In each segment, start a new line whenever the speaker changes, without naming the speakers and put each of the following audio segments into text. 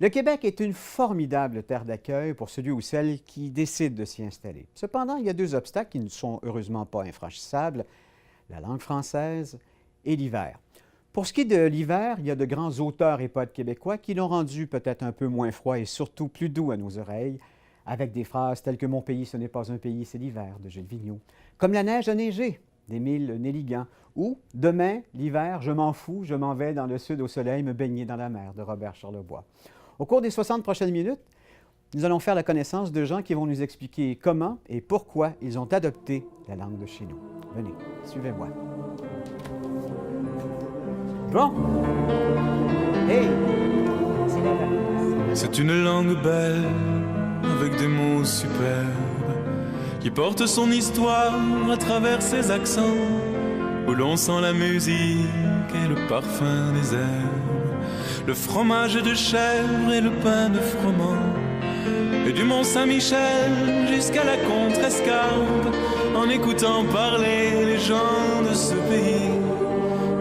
Le Québec est une formidable terre d'accueil pour celui ou celle qui décide de s'y installer. Cependant, il y a deux obstacles qui ne sont heureusement pas infranchissables, la langue française et l'hiver. Pour ce qui est de l'hiver, il y a de grands auteurs et poètes québécois qui l'ont rendu peut-être un peu moins froid et surtout plus doux à nos oreilles, avec des phrases telles que « Mon pays, ce n'est pas un pays, c'est l'hiver » de Gilles Vigneault, comme « La neige a neigé » d'Émile Nelligan, ou « Demain, l'hiver, je m'en fous, je m'en vais dans le sud au soleil me baigner dans la mer » de Robert Charlebois. Au cours des 60 prochaines minutes, nous allons faire la connaissance de gens qui vont nous expliquer comment et pourquoi ils ont adopté la langue de chez nous. Venez, suivez-moi. Bon. Hey!
C'est une langue belle, avec des mots superbes, qui porte son histoire à travers ses accents, où l'on sent la musique et le parfum des herbes, le fromage de chèvre et le pain de froment, et du Mont-Saint-Michel jusqu'à la Contrescarpe, en écoutant parler les gens de ce pays.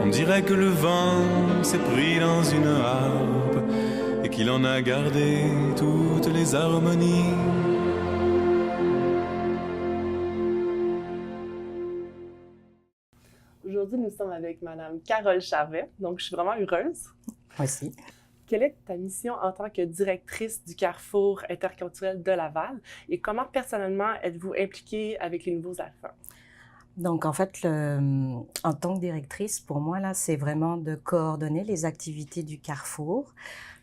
On dirait que le vent s'est pris dans une harpe et qu'il en a gardé toutes les harmonies.
Aujourd'hui, nous sommes avec Madame Carole Charvet, donc je suis vraiment heureuse.
Moi aussi.
Quelle est ta mission en tant que directrice du Carrefour interculturel de Laval et comment personnellement êtes-vous impliquée avec les nouveaux arrivants?
Donc, en fait, en tant que directrice, pour moi, là, c'est vraiment de coordonner les activités du Carrefour.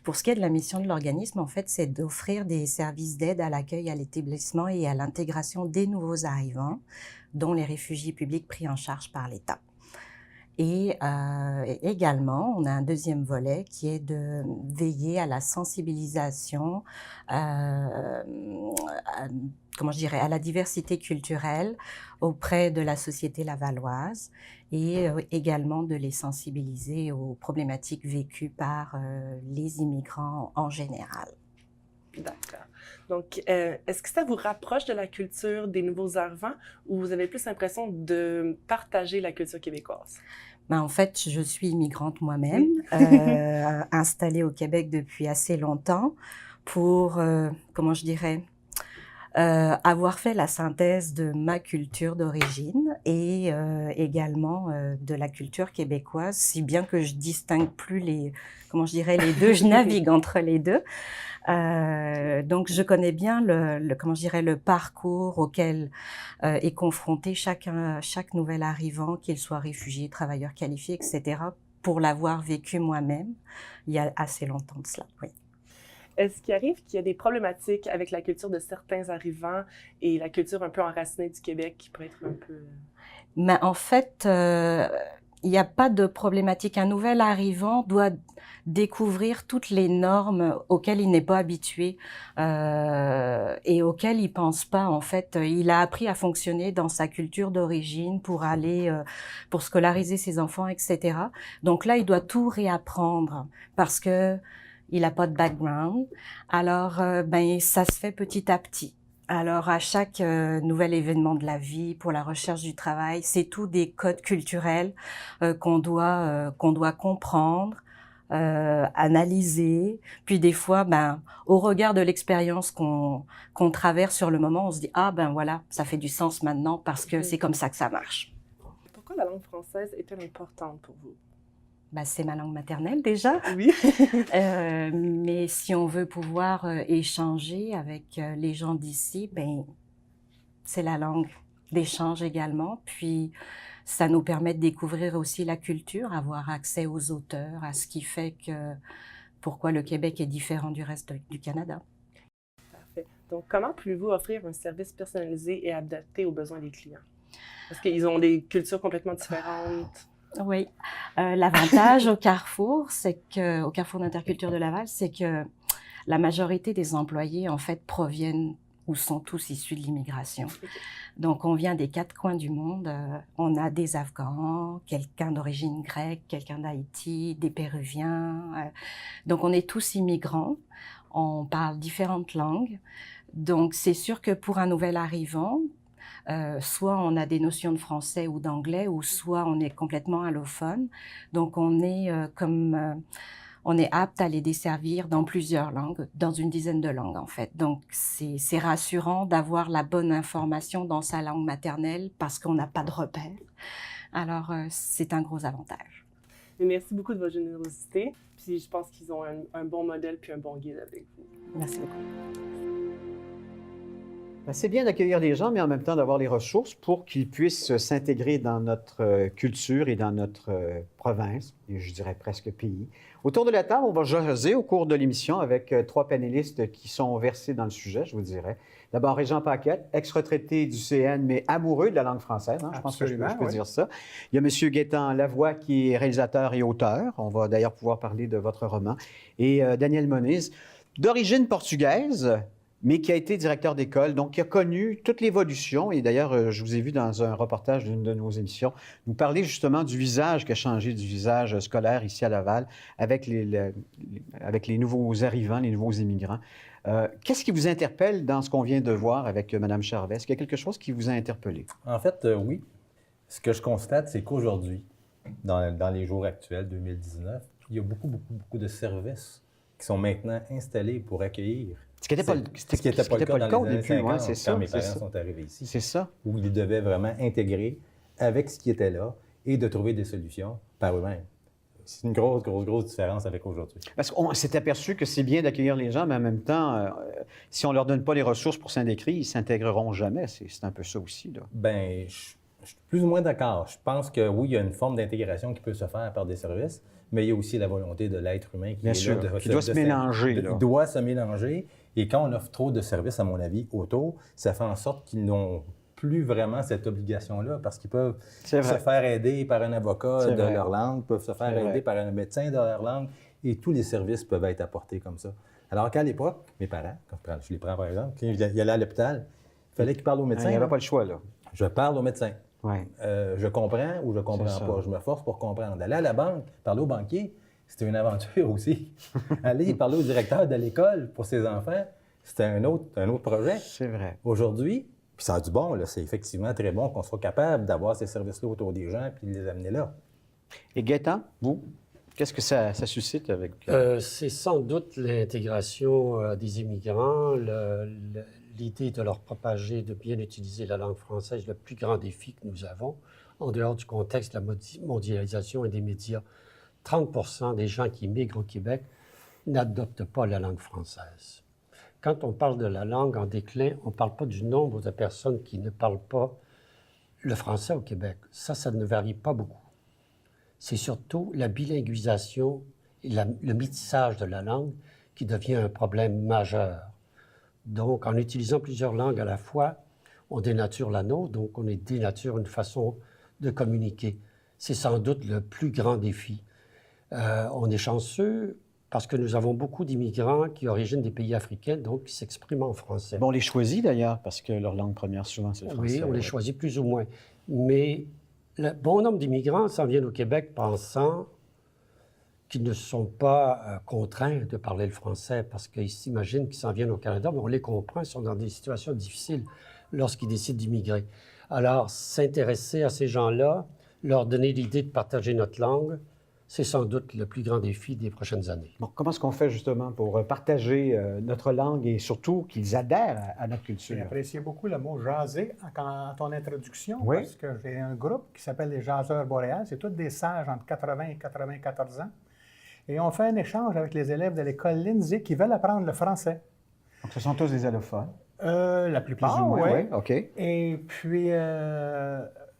Pour ce qui est de la mission de l'organisme, en fait, c'est d'offrir des services d'aide à l'accueil, à l'établissement et à l'intégration des nouveaux arrivants, dont les réfugiés publics pris en charge par l'État. Et également, on a un deuxième volet qui est de veiller à la sensibilisation, comment je dirais, à la diversité culturelle auprès de la société lavalloise et également de les sensibiliser aux problématiques vécues par les immigrants en général.
D'accord. Donc, est-ce que ça vous rapproche de la culture des nouveaux arrivants ou vous avez plus l'impression de partager la culture québécoise?
Ben, en fait, je suis immigrante moi-même, installée au Québec depuis assez longtemps pour, comment je dirais, avoir fait la synthèse de ma culture d'origine et également de la culture québécoise, si bien que je distingue plus les, comment je dirais, les deux, je navigue entre les deux. Donc, je connais bien comment je dirais, le parcours auquel est confronté chaque nouvel arrivant, qu'il soit réfugié, travailleur qualifié, etc., pour l'avoir vécu moi-même il y a assez longtemps de cela, oui.
Est-ce qu'il arrive qu'il y a des problématiques avec la culture de certains arrivants et la culture un peu enracinée du Québec qui pourrait être un peu...
Mais en fait, il n'y a pas de problématique. Un nouvel arrivant doit découvrir toutes les normes auxquelles il n'est pas habitué et auxquelles il pense pas. En fait, il a appris à fonctionner dans sa culture d'origine pour aller, pour scolariser ses enfants, etc. Donc là, il doit tout réapprendre parce que il n'a pas de background. Alors, ben, ça se fait petit à petit. Alors, à chaque nouvel événement de la vie, pour la recherche du travail, c'est tout des codes culturels qu'on doit comprendre, analyser. Puis des fois, ben, au regard de l'expérience qu'on traverse sur le moment, on se dit « Ah, ben voilà, ça fait du sens maintenant parce que c'est comme ça que ça marche. »
Pourquoi la langue française est-elle importante pour vous?
Ben, c'est ma langue maternelle déjà.
Oui.
Mais si on veut pouvoir échanger avec les gens d'ici, ben, c'est la langue d'échange également. Puis, ça nous permet de découvrir aussi la culture, avoir accès aux auteurs, à ce qui fait que pourquoi le Québec est différent du reste du Canada.
Parfait. Donc, comment pouvez-vous offrir un service personnalisé et adapté aux besoins des clients? Parce qu'ils ont des cultures complètement différentes.
Oui. L'avantage au Carrefour, au Carrefour d'interculture de Laval, c'est que la majorité des employés, en fait, proviennent ou sont tous issus de l'immigration. Okay. Donc, on vient des quatre coins du monde. On a des Afghans, quelqu'un d'origine grecque, quelqu'un d'Haïti, des Péruviens. Donc, on est tous immigrants. On parle différentes langues. Donc, c'est sûr que pour un nouvel arrivant, soit on a des notions de français ou d'anglais, ou soit on est complètement allophone. Donc, on est on est apte à les desservir dans plusieurs langues, dans une dizaine de langues en fait. Donc c'est rassurant d'avoir la bonne information dans sa langue maternelle parce qu'on n'a pas de repères. Alors c'est un gros avantage.
Et merci beaucoup de votre générosité. Puis je pense qu'ils ont un bon modèle puis un bon guide avec vous.
Merci beaucoup.
Ben, c'est bien d'accueillir les gens, mais en même temps d'avoir les ressources pour qu'ils puissent s'intégrer dans notre culture et dans notre province, et je dirais presque pays. Autour de la table, on va jaser au cours de l'émission avec 3 panélistes qui sont versés dans le sujet, je vous dirais. D'abord, Régent Paquette, ex-retraité du CN, mais amoureux de la langue française, hein, je pense que je peux dire ça. Il y a M. Gaétan Lavoie, qui est réalisateur et auteur. On va d'ailleurs pouvoir parler de votre roman. Et Daniel Moniz, d'origine portugaise, mais qui a été directeur d'école, donc qui a connu toute l'évolution. Et d'ailleurs, je vous ai vu dans un reportage d'une de nos émissions nous parler justement du visage qui a changé, du visage scolaire ici à Laval, avec les nouveaux arrivants, les nouveaux immigrants. Qu'est-ce qui vous interpelle dans ce qu'on vient de voir avec Mme Charvet? Est-ce qu'il y a quelque chose qui vous a interpellé?
En fait, oui. Ce que je constate, c'est qu'aujourd'hui, dans les jours actuels, 2019, il y a beaucoup de services qui sont maintenant installés pour accueillir.
Ce qui n'était pas le cas au début,
ouais,
c'est ça.
Quand mes parents sont arrivés ici.
C'est ça.
Où ils devaient vraiment intégrer avec ce qui était là et de trouver des solutions par eux-mêmes. C'est une grosse différence avec aujourd'hui.
Parce qu'on s'est aperçu que c'est bien d'accueillir les gens, mais en même temps, si on ne leur donne pas les ressources pour s'intégrer, ils ne s'intégreront jamais. C'est un peu ça aussi, là.
Bien, je suis plus ou moins d'accord. Je pense que oui, il y a une forme d'intégration qui peut se faire par des services, mais il y a aussi la volonté de l'être humain qui
doit se mélanger.
Il doit se mélanger. Et quand on offre trop de services, à mon avis, autour, ça fait en sorte qu'ils n'ont plus vraiment cette obligation-là parce qu'ils peuvent se faire aider par un avocat de leur langue, peuvent se faire aider par un médecin de leur langue et tous les services peuvent être apportés comme ça. Alors qu'à l'époque, mes parents, quand je les prends par exemple, quand ils allaient à l'hôpital, il fallait qu'ils parlent au médecin.
Il n'y avait pas le choix, là.
Je parle au médecin.
Ouais.
Je comprends ou je comprends pas. Je me force pour comprendre. Aller à la banque, parler au banquier, c'était une aventure aussi. Aller parler au directeur de l'école pour ses enfants, c'était un autre projet.
C'est vrai.
Aujourd'hui, puis ça a du bon, là, c'est effectivement très bon qu'on soit capable d'avoir ces services-là autour des gens puis de les amener là.
Et Gaétan, vous, qu'est-ce que ça suscite avec...
C'est sans doute l'intégration des immigrants, l'idée de leur propager, de bien utiliser la langue française, le plus grand défi que nous avons, en dehors du contexte de la mondialisation et des médias. 30% des gens qui migrent au Québec n'adoptent pas la langue française. Quand on parle de la langue en déclin, on ne parle pas du nombre de personnes qui ne parlent pas le français au Québec. Ça ne varie pas beaucoup. C'est surtout la bilinguisation et le métissage de la langue qui devient un problème majeur. Donc, en utilisant plusieurs langues à la fois, on dénature la nôtre, donc on dénature une façon de communiquer. C'est sans doute le plus grand défi. On est chanceux parce que nous avons beaucoup d'immigrants qui originent des pays africains, donc qui s'expriment en français.
Bon, on les choisit d'ailleurs, parce que leur langue première, souvent, c'est le français.
Oui, on les choisit plus ou moins. Mais le bon nombre d'immigrants s'en viennent au Québec pensant qu'ils ne sont pas contraints de parler le français parce qu'ils s'imaginent qu'ils s'en viennent au Canada, mais on les comprend, ils sont dans des situations difficiles lorsqu'ils décident d'immigrer. Alors, s'intéresser à ces gens-là, leur donner l'idée de partager notre langue, c'est sans doute le plus grand défi des prochaines années.
Bon, comment est-ce qu'on fait justement pour partager notre langue et surtout qu'ils adhèrent à notre culture?
J'ai apprécié beaucoup le mot « jaser » en ton introduction,
oui.
Parce que j'ai un groupe qui s'appelle les Jaseurs boréales. C'est tous des sages entre 80 et 94 ans. Et on fait un échange avec les élèves de l'école Lindsay qui veulent apprendre le français.
Donc, ce sont tous des allophones?
La plupart,
oui. OK.
Et puis,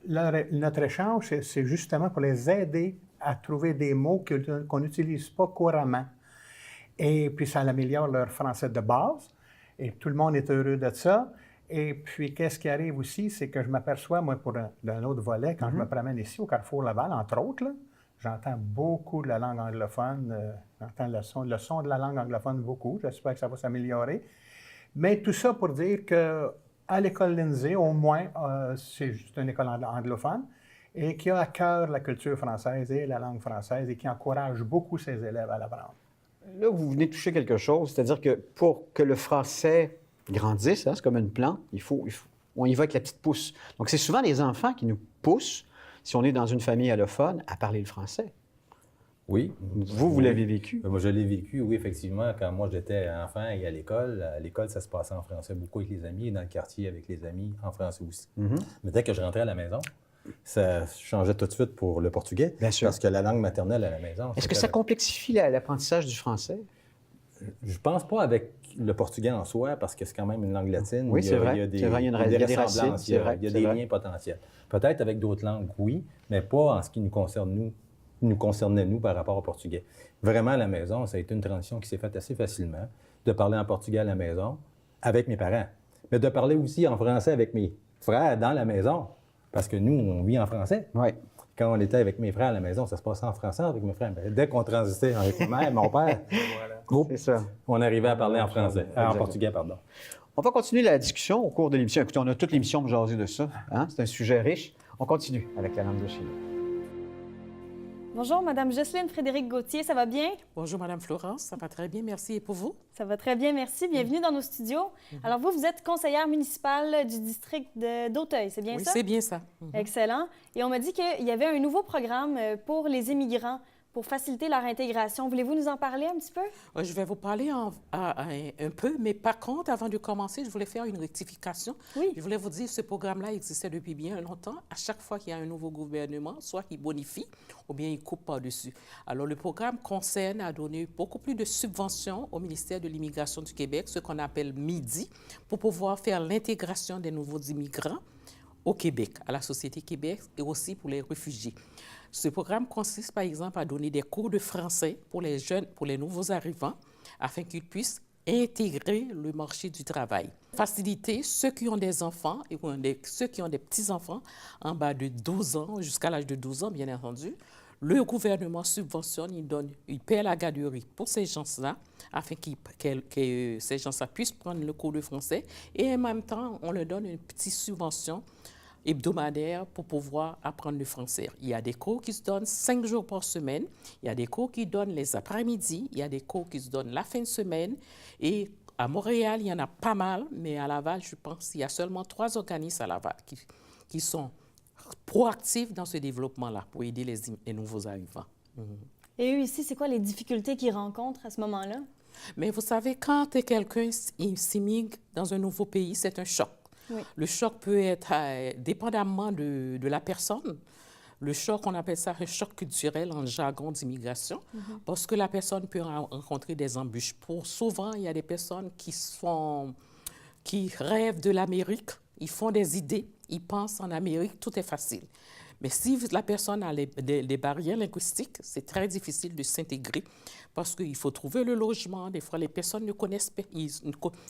notre échange, c'est justement pour les aider à trouver des mots qu'on n'utilise pas couramment. Et puis, ça améliore leur français de base. Et tout le monde est heureux de ça. Et puis, qu'est-ce qui arrive aussi, c'est que je m'aperçois, moi, d'un autre volet, quand je me promène ici au Carrefour Laval, entre autres, là, j'entends beaucoup de la langue anglophone. J'entends le son de la langue anglophone beaucoup. J'espère que ça va s'améliorer. Mais tout ça pour dire qu'à l'école Lindsay, au moins, c'est juste une école anglophone, et qui a à cœur la culture française et la langue française et qui encourage beaucoup ses élèves à l'apprendre.
Là, vous venez de toucher quelque chose, c'est-à-dire que pour que le français grandisse, hein, c'est comme une plante, on y va avec la petite pousse. Donc, c'est souvent les enfants qui nous poussent, si on est dans une famille allophone, à parler le français.
Oui.
Vous l'avez vécu?
Moi, je l'ai vécu, oui, effectivement. Quand moi, j'étais enfant et à l'école, ça se passait en français beaucoup avec les amis, et dans le quartier avec les amis, en français aussi. Mais dès que je rentrais à la maison, ça changeait tout de suite pour le portugais.
Bien sûr.
Parce que la langue maternelle à la maison...
Est-ce que ça complexifie l'apprentissage du français?
Je pense pas avec le portugais en soi, parce que c'est quand même une langue latine.
Oui, c'est vrai.
Il y a des
ressemblances,
il y a des liens potentiels. Peut-être avec d'autres langues, oui, mais pas en ce qui nous concernait, nous, par rapport au portugais. Vraiment, à la maison, ça a été une transition qui s'est faite assez facilement, de parler en portugais à la maison avec mes parents, mais de parler aussi en français avec mes frères dans la maison, parce que nous, on vit en français.
Oui.
Quand on était avec mes frères à la maison, ça se passait en français avec mes frères. Dès qu'on transitait avec ma mère, mon père,
C'est ça.
on arrivait à parler en français, en portugais, pardon.
On va continuer la discussion au cours de l'émission. Écoutez, on a toute l'émission pour jaser de ça. Hein? C'est un sujet riche. On continue avec la langue de chez nous.
Bonjour, Madame Jocelyne Frédéric Gauthier, ça va bien?
Bonjour, Madame Florence, ça va très bien, merci. Et pour vous?
Ça va très bien, merci. Bienvenue dans nos studios. Alors, vous êtes conseillère municipale du district d'Auteuil, c'est bien ça?
Oui, c'est bien ça.
Excellent. Et on m'a dit qu'il y avait un nouveau programme pour les immigrants pour faciliter leur intégration. Voulez-vous nous en parler un petit peu?
Je vais vous parler un peu, mais par contre, avant de commencer, je voulais faire une rectification.
Oui.
Je voulais vous dire que ce programme-là existait depuis bien longtemps. À chaque fois qu'il y a un nouveau gouvernement, soit il bonifie ou bien il coupe par-dessus. Alors, le programme concerne à donner beaucoup plus de subventions au ministère de l'Immigration du Québec, ce qu'on appelle MIDI, pour pouvoir faire l'intégration des nouveaux immigrants au Québec, à la société Québec et aussi pour les réfugiés. Ce programme consiste, par exemple, à donner des cours de français pour les jeunes, pour les nouveaux arrivants, afin qu'ils puissent intégrer le marché du travail. Faciliter ceux qui ont des enfants et ceux qui ont des petits-enfants en bas de 12 ans, jusqu'à l'âge de 12 ans, bien entendu. Le gouvernement subventionne, il paie la garderie pour ces gens-là, afin que ces gens-là puissent prendre le cours de français. Et en même temps, on leur donne une petite subvention hebdomadaire pour pouvoir apprendre le français. Il y a des cours qui se donnent 5 jours par semaine, il y a des cours qui donnent les après-midi, il y a des cours qui se donnent la fin de semaine. Et à Montréal, il y en a pas mal, mais à Laval, je pense qu'il y a seulement 3 organismes à Laval qui sont proactifs dans ce développement-là pour aider les nouveaux arrivants.
Et eux, ici, c'est quoi les difficultés qu'ils rencontrent à ce moment-là?
Mais vous savez, quand quelqu'un s'immigre dans un nouveau pays, c'est un choc.
Oui.
Le choc peut être dépendamment de la personne. Le choc, on appelle ça un choc culturel en jargon d'immigration, parce que la personne peut rencontrer des embûches. Souvent, il y a des personnes qui rêvent de l'Amérique, ils font des idées, ils pensent en Amérique, tout est facile. Mais si la personne a des barrières linguistiques, c'est très difficile de s'intégrer parce qu'il faut trouver le logement. Des fois, les personnes ne connaissent pas, ils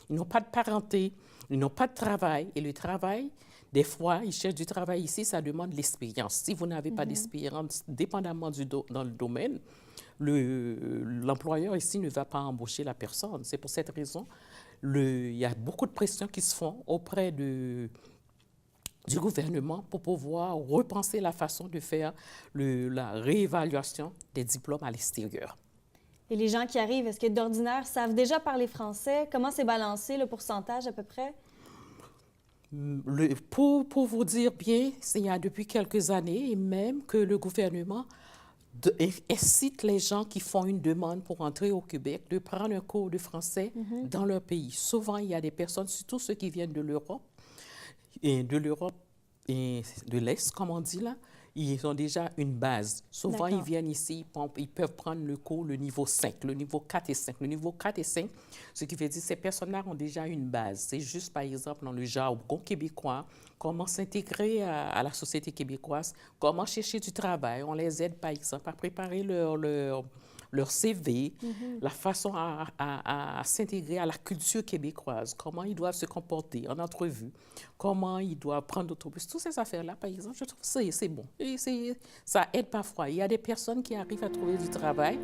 n'ont pas de parenté, ils n'ont pas de travail. Et le travail, des fois, ils cherchent du travail ici, ça demande l'espérance. Si vous n'avez pas d'espérance, dépendamment dans le domaine, l'employeur ici ne va pas embaucher la personne. C'est pour cette raison, il y a beaucoup de pressions qui se font auprès du gouvernement pour pouvoir repenser la façon de faire la réévaluation des diplômes à l'extérieur.
Et les gens qui arrivent, est-ce que d'ordinaire savent déjà parler français? Comment c'est balancé, le pourcentage à peu près?
Pour vous dire bien, il y a depuis quelques années, et même que le gouvernement incite les gens qui font une demande pour entrer au Québec de prendre un cours de français dans leur pays. Souvent, il y a des personnes, surtout ceux qui viennent de l'Europe et de l'Est, comme on dit là, ils ont déjà une base. Souvent, ils viennent ici, ils peuvent prendre le cours, le niveau 5, le niveau 4 et 5. Le niveau 4 et 5, ce qui veut dire que ces personnes-là ont déjà une base. C'est juste, par exemple, dans le jargon québécois, comment s'intégrer à la société québécoise, comment chercher du travail. On les aide, par exemple, à préparer leur CV, la façon à s'intégrer à la culture québécoise, comment ils doivent se comporter en entrevue, comment ils doivent prendre l'autobus. Toutes ces affaires-là, par exemple, je trouve que c'est bon. Et ça aide parfois. Il y a des personnes qui arrivent à trouver du travail.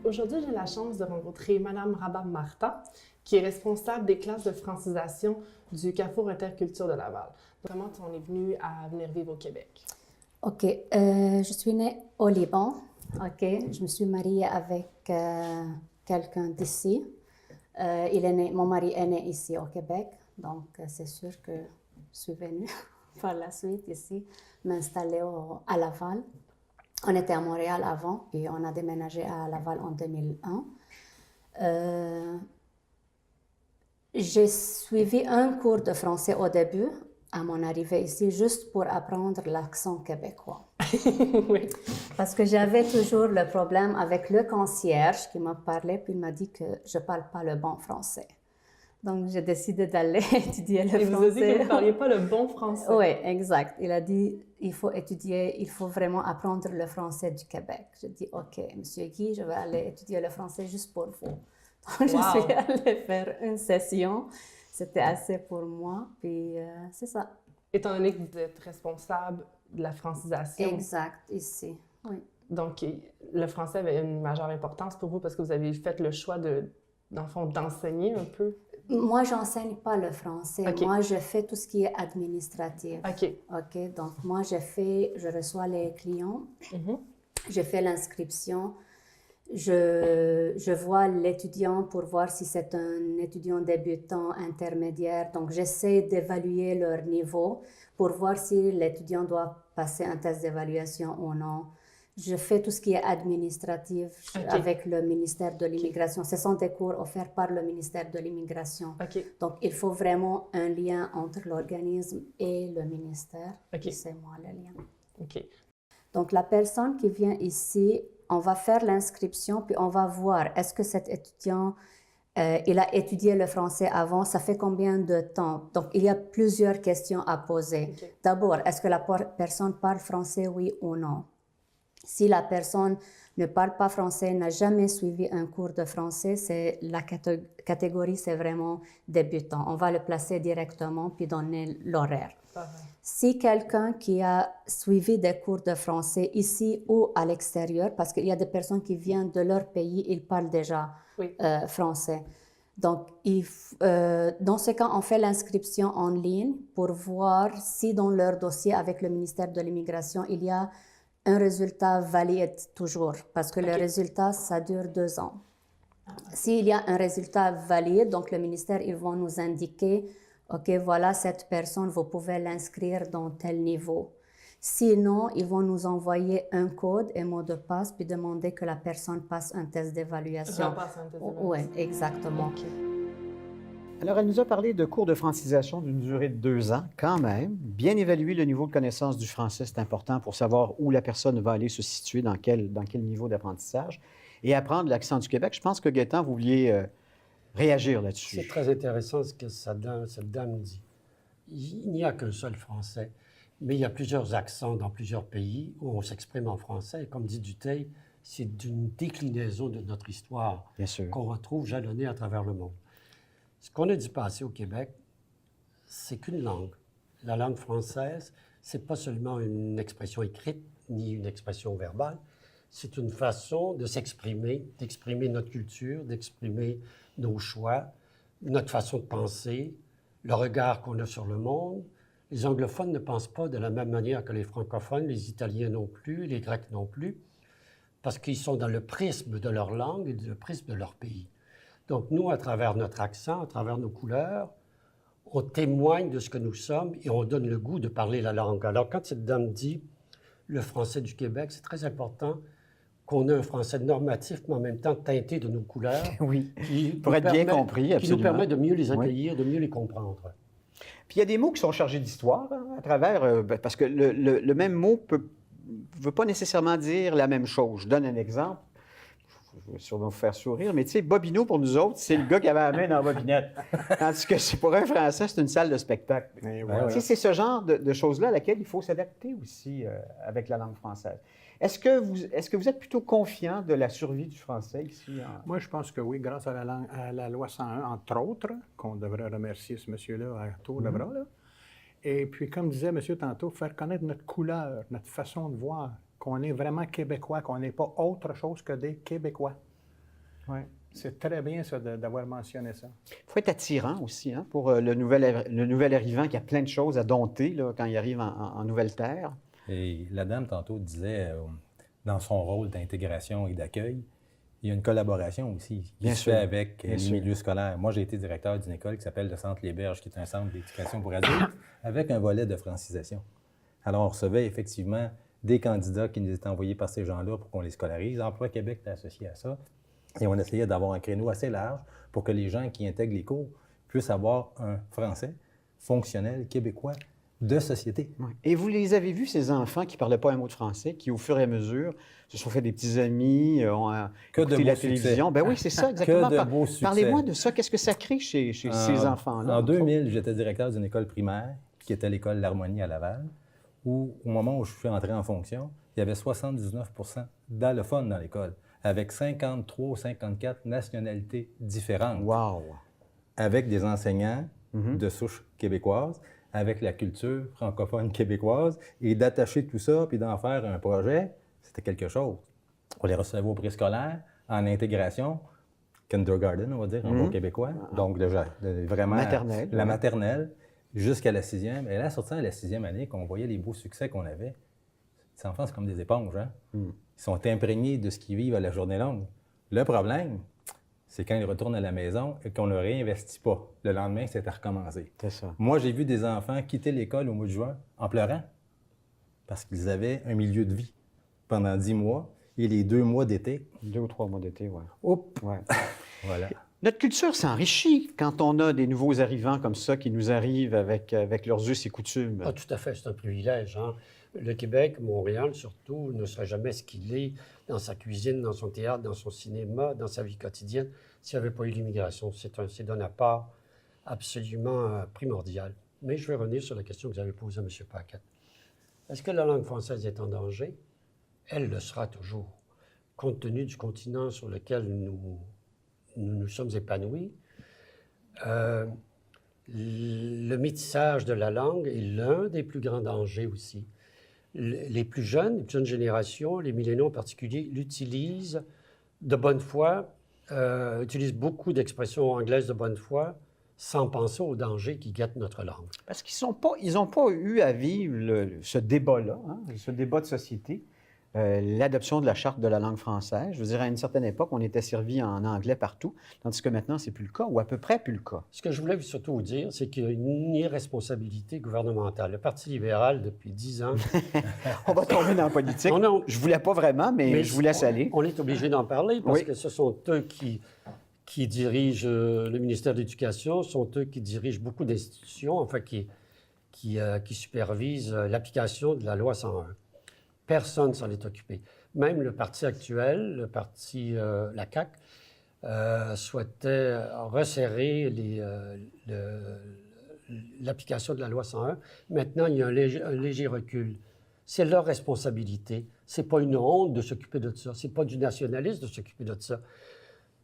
Aujourd'hui, j'ai la chance de rencontrer Mme Rabab Marta, qui est responsable des classes de francisation du Carrefour Interculture de Laval. Comment on est venu à venir vivre au Québec?
OK. Je suis née au Liban. OK. Je me suis mariée avec quelqu'un d'ici. Mon mari est né ici au Québec. Donc, c'est sûr que je suis venue par la suite ici, m'installer à Laval. On était à Montréal avant, puis on a déménagé à Laval en 2001. J'ai suivi un cours de français au début, à mon arrivée ici, juste pour apprendre l'accent québécois.
Oui.
Parce que j'avais toujours le problème avec le concierge qui m'a parlé, puis il m'a dit que je ne parle pas le bon français. Donc, j'ai décidé d'aller étudier le français.
Il vous a dit que vous ne parliez pas le bon français.
Oui, exact. Il a dit, il faut étudier, il faut vraiment apprendre le français du Québec. J'ai dit, OK, Monsieur Guy, je vais aller étudier le français juste pour vous. Donc, je suis allée faire une session. C'était assez pour moi, puis c'est ça.
Étant donné que vous êtes responsable de la francisation.
Exact, ici, oui.
Donc, le français avait une majeure importance pour vous parce que vous avez fait le choix dans le fond, d'enseigner un peu.
Moi, j'enseigne pas le français.
Okay.
Moi, je fais tout ce qui est administratif.
OK.
OK, donc moi, je reçois les clients, je fais l'inscription, je vois l'étudiant pour voir si c'est un étudiant débutant, intermédiaire. Donc, j'essaie d'évaluer leur niveau pour voir si l'étudiant doit passer un test d'évaluation ou non. Je fais tout ce qui est administratif avec le ministère de l'Immigration. Ce sont des cours offerts par le ministère de l'Immigration. Donc, il faut vraiment un lien entre l'organisme et le ministère. C'est moi le lien. Donc, la personne qui vient ici, on va faire l'inscription, puis on va voir, est-ce que cet étudiant, il a étudié le français avant, ça fait combien de temps? Donc, il y a plusieurs questions à poser. D'abord, est-ce que la personne parle français, oui ou non? Si la personne ne parle pas français, n'a jamais suivi un cours de français, c'est la catégorie, c'est vraiment débutant. On va le placer directement puis donner l'horaire. Si quelqu'un qui a suivi des cours de français ici ou à l'extérieur, parce qu'il y a des personnes qui viennent de leur pays, ils parlent déjà français. Donc, dans ce cas, on fait l'inscription en ligne pour voir si dans leur dossier avec le ministère de l'Immigration, il y a un résultat valide toujours, parce que le résultat, ça dure 2 ans. S'il y a un résultat valide, donc le ministère, ils vont nous indiquer, OK, voilà, cette personne, vous pouvez l'inscrire dans tel niveau. Sinon, ils vont nous envoyer un code et mot de passe, puis demander que la personne passe un test d'évaluation. Oui, exactement.
Alors, elle nous a parlé de cours de francisation d'une durée de 2 ans, quand même. Bien évaluer le niveau de connaissance du français, c'est important pour savoir où la personne va aller se situer, dans quel niveau d'apprentissage, et apprendre l'accent du Québec. Je pense que, Gaétan, vous vouliez réagir là-dessus.
C'est très intéressant ce que cette dame dit. Il n'y a qu'un seul français, mais il y a plusieurs accents dans plusieurs pays où on s'exprime en français. Et comme dit Dutheil, c'est d'une déclinaison de notre histoire qu'on retrouve jalonnée à travers le monde. Ce qu'on a dit passer au Québec, c'est qu'une langue. La langue française, c'est pas seulement une expression écrite ni une expression verbale, c'est une façon de s'exprimer, d'exprimer notre culture, d'exprimer nos choix, notre façon de penser, le regard qu'on a sur le monde. Les anglophones ne pensent pas de la même manière que les francophones, les Italiens non plus, les Grecs non plus, parce qu'ils sont dans le prisme de leur langue et le prisme de leur pays. Donc, nous, à travers notre accent, à travers nos couleurs, on témoigne de ce que nous sommes et on donne le goût de parler la langue. Alors, quand cette dame dit le français du Québec, c'est très important qu'on ait un français normatif, mais en même temps teinté de nos couleurs.
Oui, pour être bien compris, absolument.
Qui nous permet de mieux les accueillir, de mieux les comprendre.
Puis il y a des mots qui sont chargés d'histoire à travers, parce que le même mot ne veut pas nécessairement dire la même chose. Je donne un exemple. Je vais sûrement vous faire sourire, mais tu sais, Bobino, pour nous autres, c'est le gars qui avait la main dans la bobinette. Tandis que pour un Français, c'est une salle de spectacle. Tu sais, c'est ce genre de choses-là à laquelle il faut s'adapter aussi avec la langue française. Est-ce que vous êtes plutôt confiant de la survie du français ici?
Moi, je pense que oui, grâce à la loi 101, entre autres, qu'on devrait remercier ce monsieur-là à tour de bras. Là. Et puis, comme disait monsieur tantôt, faire connaître notre couleur, notre façon de voir, qu'on est vraiment québécois, qu'on n'est pas autre chose que des Québécois. Oui. C'est très bien, ça, d'avoir mentionné ça.
Il faut être attirant aussi, hein, pour le nouvel arrivant qui a plein de choses à dompter là, quand il arrive en nouvelle terre.
Et la dame, tantôt, disait, dans son rôle d'intégration et d'accueil, il y a une collaboration aussi qui se fait avec les milieux scolaires. Moi, j'ai été directeur d'une école qui s'appelle le Centre Les Berges, qui est un centre d'éducation pour adultes, avec un volet de francisation. Alors, on recevait effectivement des candidats qui nous étaient envoyés par ces gens-là pour qu'on les scolarise. Emploi Québec était associé à ça. Et on essayait d'avoir un créneau assez large pour que les gens qui intègrent les cours puissent avoir un français fonctionnel, québécois, de société.
Ouais. Et vous les avez vus, ces enfants qui ne parlaient pas un mot de français, qui, au fur et à mesure, se sont fait des petits amis, ont écouté la télévision. Ben oui, c'est ça, exactement.
Que de beaux succès.
Parlez-moi de ça. Qu'est-ce que ça crée chez ces enfants-là?
En 2000, j'étais directeur d'une école primaire, qui était l'école L'Harmonie à Laval, où, au moment où je suis entré en fonction, il y avait 79 d'allophones dans l'école, avec 53 ou 54 nationalités différentes.
Wow!
Avec des enseignants de souche québécoise, avec la culture francophone québécoise, et d'attacher tout ça, puis d'en faire un projet, c'était quelque chose. On les recevait au préscolaire, en intégration, kindergarten, on va dire, en bon québécois, donc vraiment
maternelle,
la maternelle, jusqu'à la 6e. Et là, sortant à la 6e année, qu'on voyait les beaux succès qu'on avait, ces enfants, c'est comme des éponges, hein? Ils sont imprégnés de ce qu'ils vivent à la journée longue. Le problème, c'est quand ils retournent à la maison et qu'on ne le réinvestit pas. Le lendemain, c'est à recommencer.
C'est ça.
Moi, j'ai vu des enfants quitter l'école au mois de juin en pleurant parce qu'ils avaient un milieu de vie pendant 10 mois et les 2 mois d'été.
2 ou 3 mois d'été, oui.
Oups!
Ouais.
Voilà.
Notre culture s'enrichit quand on a des nouveaux arrivants comme ça qui nous arrivent avec leurs us et coutumes.
Ah, tout à fait, c'est un privilège. Hein? Le Québec, Montréal surtout, ne serait jamais ce qu'il est dans sa cuisine, dans son théâtre, dans son cinéma, dans sa vie quotidienne, s'il n'y avait pas eu l'immigration. C'est d'un apport absolument primordial. Mais je vais revenir sur la question que vous avez posée à M. Paquette. Est-ce que la langue française est en danger? Elle le sera toujours. Compte tenu du continent sur lequel nous sommes épanouis, le métissage de la langue est l'un des plus grands dangers aussi. Les plus jeunes générations, les milléniaux en particulier, l'utilisent de bonne foi, utilisent beaucoup d'expressions anglaises de bonne foi, sans penser aux dangers qui guettent notre langue.
Parce qu'ils n'ont pas eu à vivre ce débat-là, hein, ce débat de société. L'adoption de la Charte de la langue française. Je veux dire, à une certaine époque, on était servi en anglais partout, tandis que maintenant, c'est plus le cas, ou à peu près plus le cas.
Ce que je voulais surtout vous dire, c'est qu'il y a une irresponsabilité gouvernementale. Le Parti libéral, depuis 10 ans...
On va tomber dans la politique. Non. Je ne voulais pas vraiment, mais je vous laisse aller.
On est obligé d'en parler parce que ce sont eux qui dirigent le ministère de l'Éducation, sont eux qui dirigent beaucoup d'institutions, enfin qui supervisent l'application de la loi 101. Personne ne s'en est occupé. Même le parti actuel, le parti, la CAQ, souhaitait resserrer l'application de la loi 101. Maintenant, il y a un léger recul. C'est leur responsabilité. Ce n'est pas une honte de s'occuper de ça. Ce n'est pas du nationalisme de s'occuper de ça.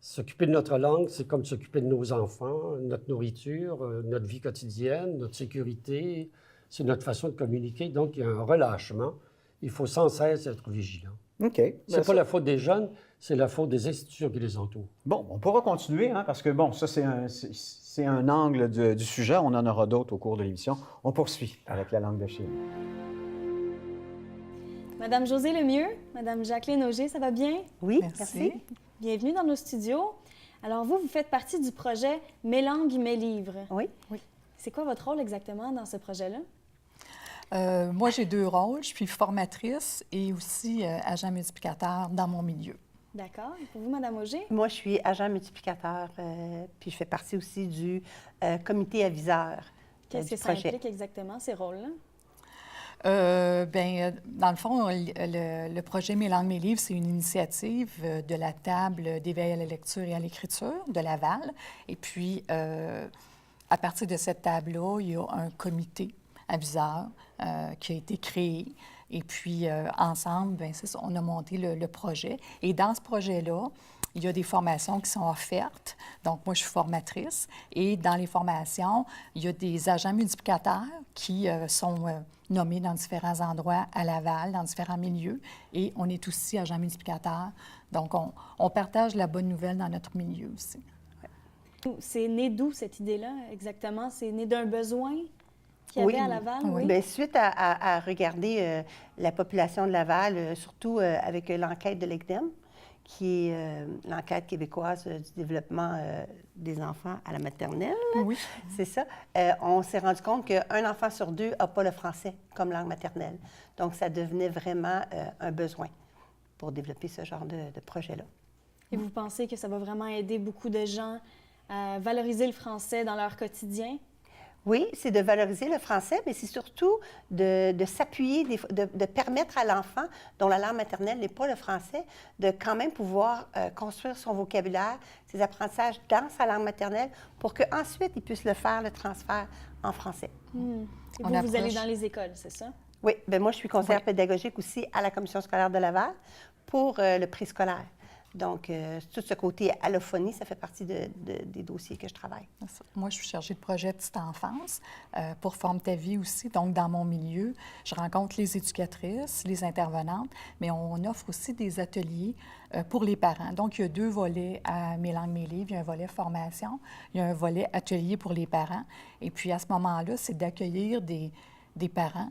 S'occuper de notre langue, c'est comme s'occuper de nos enfants, notre nourriture, notre vie quotidienne, notre sécurité. C'est notre façon de communiquer. Donc, il y a un relâchement. Il faut sans cesse être vigilant.
OK.
Ce n'est pas la faute des jeunes, c'est la faute des institutions qui les entourent.
Bon, on pourra continuer, hein, parce que, bon, ça, c'est un angle du sujet. On en aura d'autres au cours de l'émission. On poursuit avec la langue de Chine.
Madame Josée Lemieux, Madame Jacqueline Auger, ça va bien?
Oui, merci.
Bienvenue dans nos studios. Alors, vous faites partie du projet Mes langues, mes livres.
Oui.
C'est quoi votre rôle exactement dans ce projet-là?
Moi, j'ai 2 rôles. Je suis formatrice et aussi agent multiplicateur dans mon milieu.
D'accord. Et pour vous, Mme Auger?
Moi, je suis agent multiplicateur, puis je fais partie aussi du comité aviseur.
Qu'est-ce que ça implique exactement, ces rôles-là?
Dans le fond, le projet Mes langues, mes livres, c'est une initiative de la table d'éveil à la lecture et à l'écriture de Laval. Et puis, à partir de cette table-là, il y a un comité aviseur qui a été créé. Et puis, ensemble, c'est ça, on a monté le projet. Et dans ce projet-là, il y a des formations qui sont offertes. Donc, moi, je suis formatrice. Et dans les formations, il y a des agents multiplicateurs qui sont nommés dans différents endroits à Laval, dans différents milieux. Et on est aussi agents multiplicateurs. Donc, on partage la bonne nouvelle dans notre milieu aussi.
C'est né d'où, cette idée-là, exactement? C'est né d'un besoin qu'il y avait à Laval?
Oui. Bien, suite à regarder la population de Laval, surtout avec l'enquête de l'ECDEM, qui est l'enquête québécoise du développement des enfants à la maternelle.
Oui.
C'est ça. On s'est rendu compte qu'un enfant sur 2 n'a pas le français comme langue maternelle. Donc, ça devenait vraiment un besoin pour développer ce genre de projet-là.
Et vous pensez que ça va vraiment aider beaucoup de gens à valoriser le français dans leur quotidien?
Oui, c'est de valoriser le français, mais c'est surtout de s'appuyer, de permettre à l'enfant, dont la langue maternelle n'est pas le français, de quand même pouvoir construire son vocabulaire, ses apprentissages dans sa langue maternelle pour qu'ensuite, il puisse le faire, le transfert en français.
Et vous allez dans les écoles, c'est ça?
Oui, bien moi, je suis conseillère pédagogique aussi à la Commission scolaire de Laval pour le préscolaire. Donc, tout ce côté allophonie, ça fait partie des dossiers que je travaille.
Moi, je suis chargée de projet petite enfance pour Forme ta vie aussi. Donc, dans mon milieu, je rencontre les éducatrices, les intervenantes, mais on offre aussi des ateliers pour les parents. Donc, il y a 2 volets à Mes langues, mes livres. Il y a un volet formation, il y a un volet atelier pour les parents. Et puis, à ce moment-là, c'est d'accueillir des parents,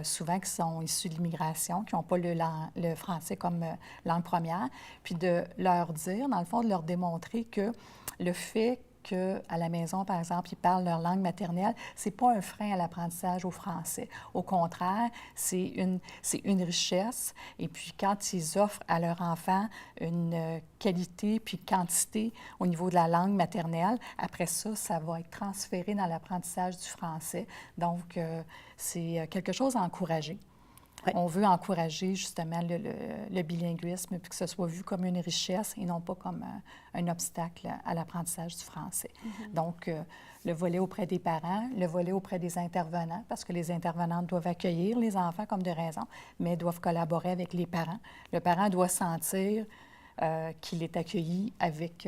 souvent qui sont issus de l'immigration, qui n'ont pas le français comme langue première, puis de leur dire, dans le fond, de leur démontrer que le fait qu'à la maison, par exemple, ils parlent leur langue maternelle, c'est pas un frein à l'apprentissage au français. Au contraire, c'est une richesse. Et puis, quand ils offrent à leur enfant une qualité puis quantité au niveau de la langue maternelle, après ça, ça va être transféré dans l'apprentissage du français. Donc, c'est quelque chose à encourager. Oui. On veut encourager justement le bilinguisme, puis que ce soit vu comme une richesse et non pas comme un obstacle à l'apprentissage du français. Donc, le volet auprès des parents, le volet auprès des intervenants, parce que les intervenantes doivent accueillir les enfants comme de raison, mais doivent collaborer avec les parents. Le parent doit sentir qu'il est accueilli avec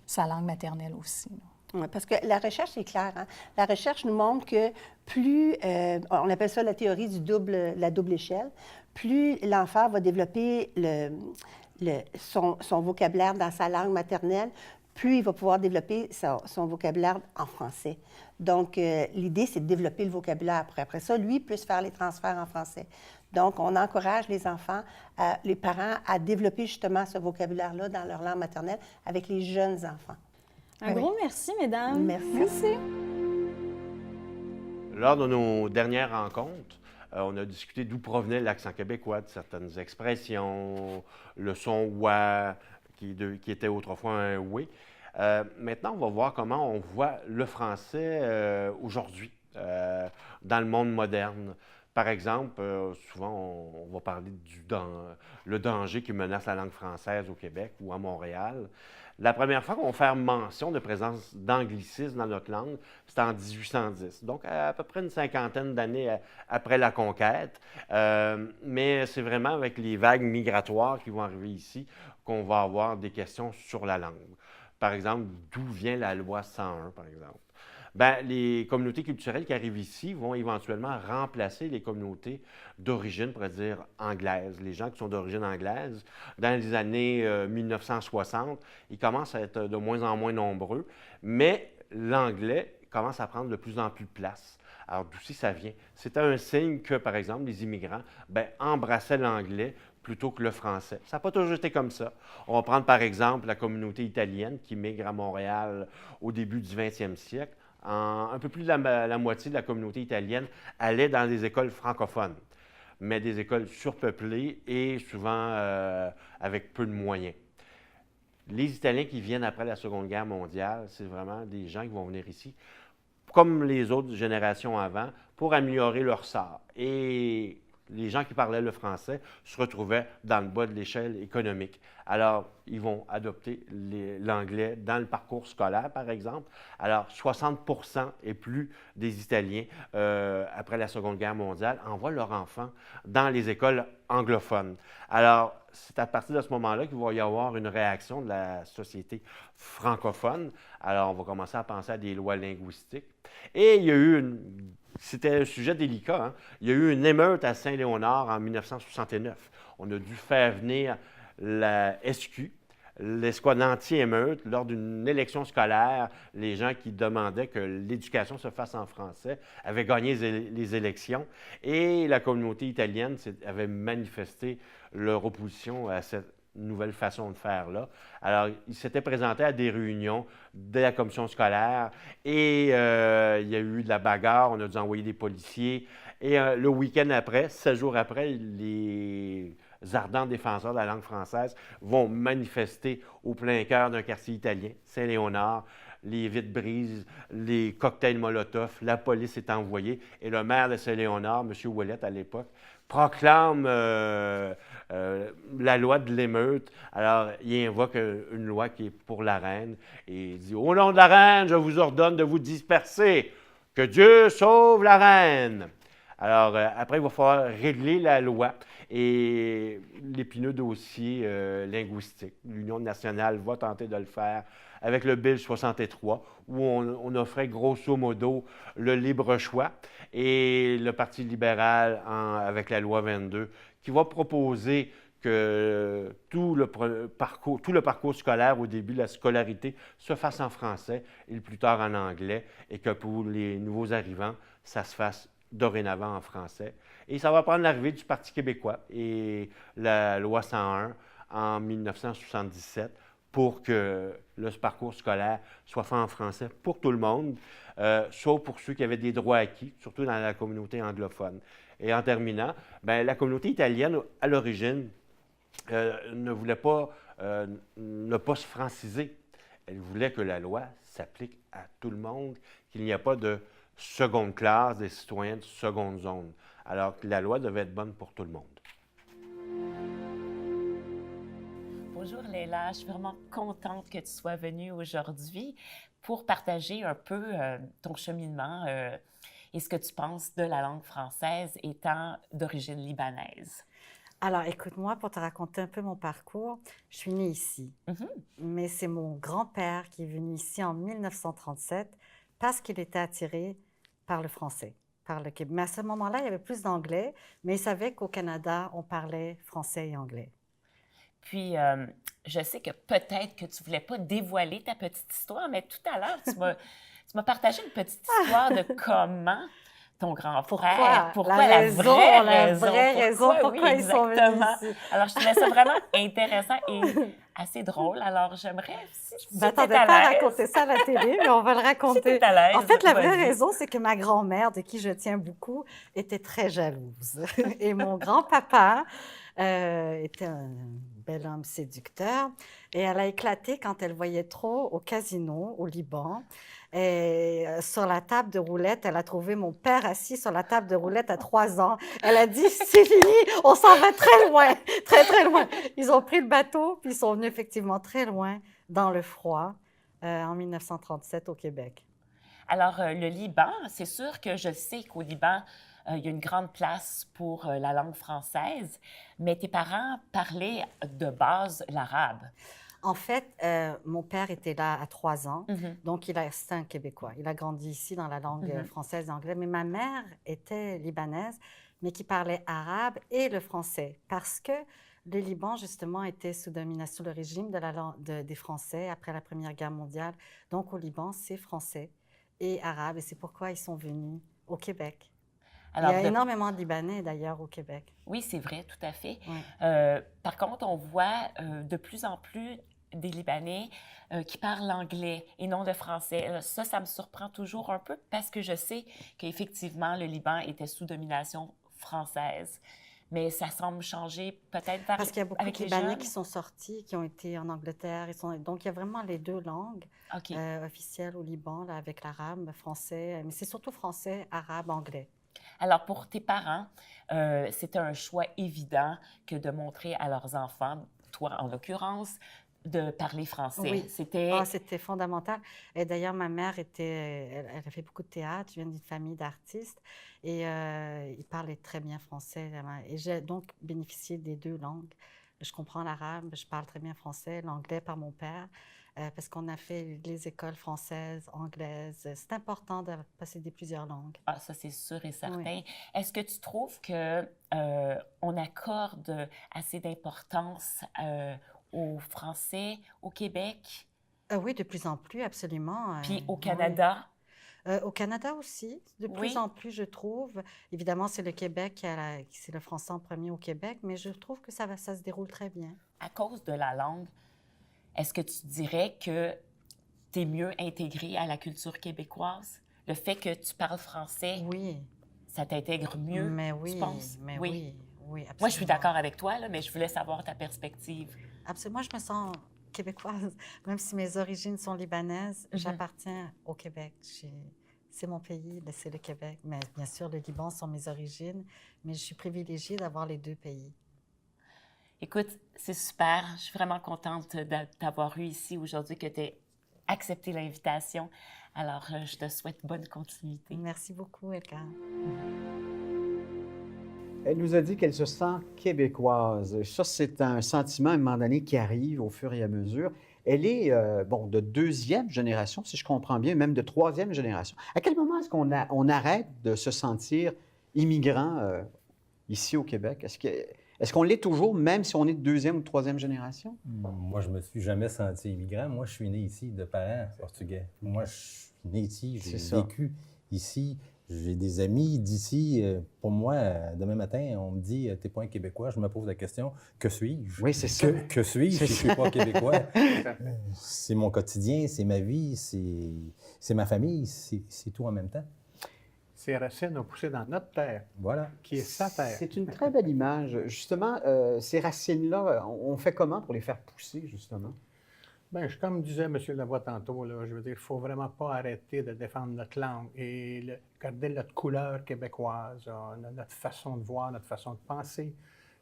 sa langue maternelle aussi.
Oui, parce que la recherche est claire. Hein? La recherche nous montre que plus, on appelle ça la théorie la double échelle, plus l'enfant va développer son vocabulaire dans sa langue maternelle, plus il va pouvoir développer son vocabulaire en français. Donc, l'idée, c'est de développer le vocabulaire. Après ça, lui, plus faire les transferts en français. Donc, on encourage les enfants, les parents à développer justement ce vocabulaire-là dans leur langue maternelle avec les jeunes enfants.
Un gros merci, mesdames.
Merci.
Lors de nos dernières rencontres, on a discuté d'où provenait l'accent québécois, de certaines expressions, le son « ouah » qui était autrefois un « oui ». Maintenant, on va voir comment on voit le français aujourd'hui, dans le monde moderne. Par exemple, souvent, on va parler le danger qui menace la langue française au Québec ou à Montréal. La première fois qu'on va faire mention de présence d'anglicisme dans notre langue, c'était en 1810, donc à peu près une 50aine d'années après la conquête. Mais c'est vraiment avec les vagues migratoires qui vont arriver ici qu'on va avoir des questions sur la langue. Par exemple, d'où vient la loi 101, par exemple? Bien, les communautés culturelles qui arrivent ici vont éventuellement remplacer les communautés d'origine, on pourrait dire, anglaise. Les gens qui sont d'origine anglaise, dans les années 1960, ils commencent à être de moins en moins nombreux, mais l'anglais commence à prendre de plus en plus de place. Alors, d'où ça vient? C'était un signe que, par exemple, les immigrants embrassaient l'anglais plutôt que le français. Ça n'a pas toujours été comme ça. On va prendre, par exemple, la communauté italienne qui migre à Montréal au début du 20e siècle. Un peu plus de la moitié de la communauté italienne allait dans des écoles francophones, mais des écoles surpeuplées et souvent avec peu de moyens. Les Italiens qui viennent après la Seconde Guerre mondiale, c'est vraiment des gens qui vont venir ici, comme les autres générations avant, pour améliorer leur sort. Et les gens qui parlaient le français se retrouvaient dans le bas de l'échelle économique. Alors, ils vont adopter l'anglais dans le parcours scolaire, par exemple. Alors, 60% et plus des Italiens, après la Seconde Guerre mondiale, envoient leurs enfants dans les écoles anglophones. Alors, c'est à partir de ce moment-là qu'il va y avoir une réaction de la société francophone. Alors, on va commencer à penser à des lois linguistiques. Et il y a eu c'était un sujet délicat, hein? Il y a eu une émeute à Saint-Léonard en 1969. On a dû faire venir la SQ, l'escouade anti-émeute, lors d'une élection scolaire. Les gens qui demandaient que l'éducation se fasse en français avaient gagné les élections. Et la communauté italienne avait manifesté leur opposition à cette nouvelle façon de faire là. Alors, il s'était présenté à des réunions de la commission scolaire et il y a eu de la bagarre, on a dû envoyer des policiers. Et le week-end après, 7 jours après, les ardents défenseurs de la langue française vont manifester au plein cœur d'un quartier italien, Saint-Léonard. Les vitres brisent, les cocktails Molotov, la police est envoyée et le maire de Saint-Léonard, M. Ouellette à l'époque, proclame la loi de l'émeute. Alors, il invoque une loi qui est pour la reine et il dit « Au nom de la reine, je vous ordonne de vous disperser. Que Dieu sauve la reine! » Alors, après, il va falloir régler la loi et l'épineux dossier linguistique. L'Union nationale va tenter de le faire avec le Bill 63, où on offrait grosso modo le libre choix, et le Parti libéral avec la loi 22, qui va proposer que tout le parcours scolaire au début de la scolarité se fasse en français et le plus tard en anglais, et que pour les nouveaux arrivants, ça se fasse dorénavant en français. Et ça va prendre l'arrivée du Parti québécois et la loi 101 en 1977 pour que le parcours scolaire soit fait en français pour tout le monde, sauf pour ceux qui avaient des droits acquis, surtout dans la communauté anglophone. Et en terminant, bien, la communauté italienne, à l'origine, ne voulait pas ne pas se franciser. Elle voulait que la loi s'applique à tout le monde, qu'il n'y ait pas de seconde classe, des citoyens de seconde zone, alors que la loi devait être bonne pour tout le monde.
Bonjour Léla, je suis vraiment contente que tu sois venue aujourd'hui pour partager un peu ton cheminement et ce que tu penses de la langue française étant d'origine libanaise.
Alors, écoute-moi, pour te raconter un peu mon parcours, je suis née ici, mais c'est mon grand-père qui est venu ici en 1937 parce qu'il était attiré par le français, par le Québec. Mais à ce moment-là, il y avait plus d'anglais, mais il savait qu'au Canada, on parlait français et anglais.
Puis, je sais que peut-être que tu ne voulais pas dévoiler ta petite histoire, mais tout à l'heure, tu m'as partagé une petite histoire de comment ton grand-frère, pourquoi la vraie raison, pourquoi ils sont venus ici. Alors, je trouvais ça vraiment intéressant et assez drôle. Alors, j'aimerais, si
je m'attendais pas à raconter ça à la télé, mais on va le raconter.
Si à l'aise,
en fait, la vraie raison, c'est que ma grand-mère, de qui je tiens beaucoup, était très jalouse. Et mon grand-papa était un bel homme séducteur. Et elle a éclaté quand elle voyait trop au casino, au Liban. Et sur la table de roulette, elle a trouvé mon père assis sur la table de roulette à 3 ans. Elle a dit, c'est fini, on s'en va très loin, très, très loin. Ils ont pris le bateau, puis ils sont venus effectivement très loin dans le froid en 1937 au Québec.
Alors, le Liban, c'est sûr que je sais qu'au Liban, il y a une grande place pour la langue française, mais tes parents parlaient de base l'arabe.
En fait, mon père était là à 3 ans, donc c'est un Québécois. Il a grandi ici dans la langue française et anglaise, mais ma mère était libanaise, mais qui parlait arabe et le français, parce que le Liban, justement, était sous domination, le régime des Français après la Première Guerre mondiale. Donc, au Liban, c'est français et arabe, et c'est pourquoi ils sont venus au Québec. Alors, il y a énormément de Libanais, d'ailleurs, au Québec.
Oui, c'est vrai, tout à fait.
Ouais.
Par contre, on voit de plus en plus des Libanais qui parlent l'anglais et non le français. Ça me surprend toujours un peu parce que je sais qu'effectivement, le Liban était sous domination française. Mais ça semble changer peut-être
parce qu'il y a beaucoup de Libanais qui sont sortis, qui ont été en Angleterre. Donc, il y a vraiment les 2 langues officielles au Liban, là, avec l'arabe, français. Mais c'est surtout français, arabe, anglais.
Alors, pour tes parents, c'était un choix évident que de montrer à leurs enfants, toi en l'occurrence, de parler français.
Oui, c'était fondamental. Et d'ailleurs, ma mère elle a fait beaucoup de théâtre. Je viens d'une famille d'artistes et ils parlaient très bien français. Et j'ai donc bénéficié des 2 langues. Je comprends l'arabe, je parle très bien français, l'anglais par mon père, parce qu'on a fait les écoles françaises, anglaises. C'est important de posséder plusieurs langues.
Ah, ça, c'est sûr et certain.
Oui.
Est-ce que tu trouves qu'on accorde assez d'importance au français au Québec?
Oui, de plus en plus, absolument.
Puis au Canada?
Au Canada aussi, de plus en plus, je trouve. Évidemment, c'est le Québec, c'est le français en premier au Québec, mais je trouve que ça se déroule très bien.
À cause de la langue, est-ce que tu dirais que tu es mieux intégré à la culture québécoise? Le fait que tu parles français, ça t'intègre mieux, tu penses?
Mais oui, absolument.
Moi, je suis d'accord avec toi, là, mais je voulais savoir ta perspective.
Absolument. Moi, je me sens québécoise. Même si mes origines sont libanaises, j'appartiens au Québec. C'est mon pays, c'est le Québec. Mais bien sûr, le Liban sont mes origines, mais je suis privilégiée d'avoir les deux pays.
Écoute, c'est super. Je suis vraiment contente de t'avoir eu ici aujourd'hui, que tu aies accepté l'invitation. Alors, je te souhaite bonne continuité.
Merci beaucoup, Elka.
Elle nous a dit qu'elle se sent québécoise. Ça, c'est un sentiment, à un moment donné, qui arrive au fur et à mesure. Elle est, de deuxième génération, si je comprends bien, même de troisième génération. À quel moment est-ce qu'on arrête de se sentir immigrant ici au Québec? Est-ce qu'on l'est toujours, même si on est de deuxième ou troisième génération?
Moi, je ne me suis jamais senti immigrant. Moi, je suis né ici de parents portugais. Moi, je suis né ici, j'ai vécu ici. J'ai des amis d'ici. Pour moi, demain matin, on me dit « T'es pas un Québécois ». Je me pose la question « Que suis-je? »
Oui, c'est ça.
Que suis-je si je ne suis pas Québécois? C'est mon quotidien, c'est ma vie, c'est ma famille, c'est tout en même temps.
Ces racines ont poussé dans notre terre, qui est sa terre.
C'est une très belle image. Justement, ces racines-là, on fait comment pour les faire pousser, justement?
Bien, comme disait M. Lavoie tantôt, là, je veux dire, il ne faut vraiment pas arrêter de défendre notre langue et garder notre couleur québécoise, notre façon de voir, notre façon de penser.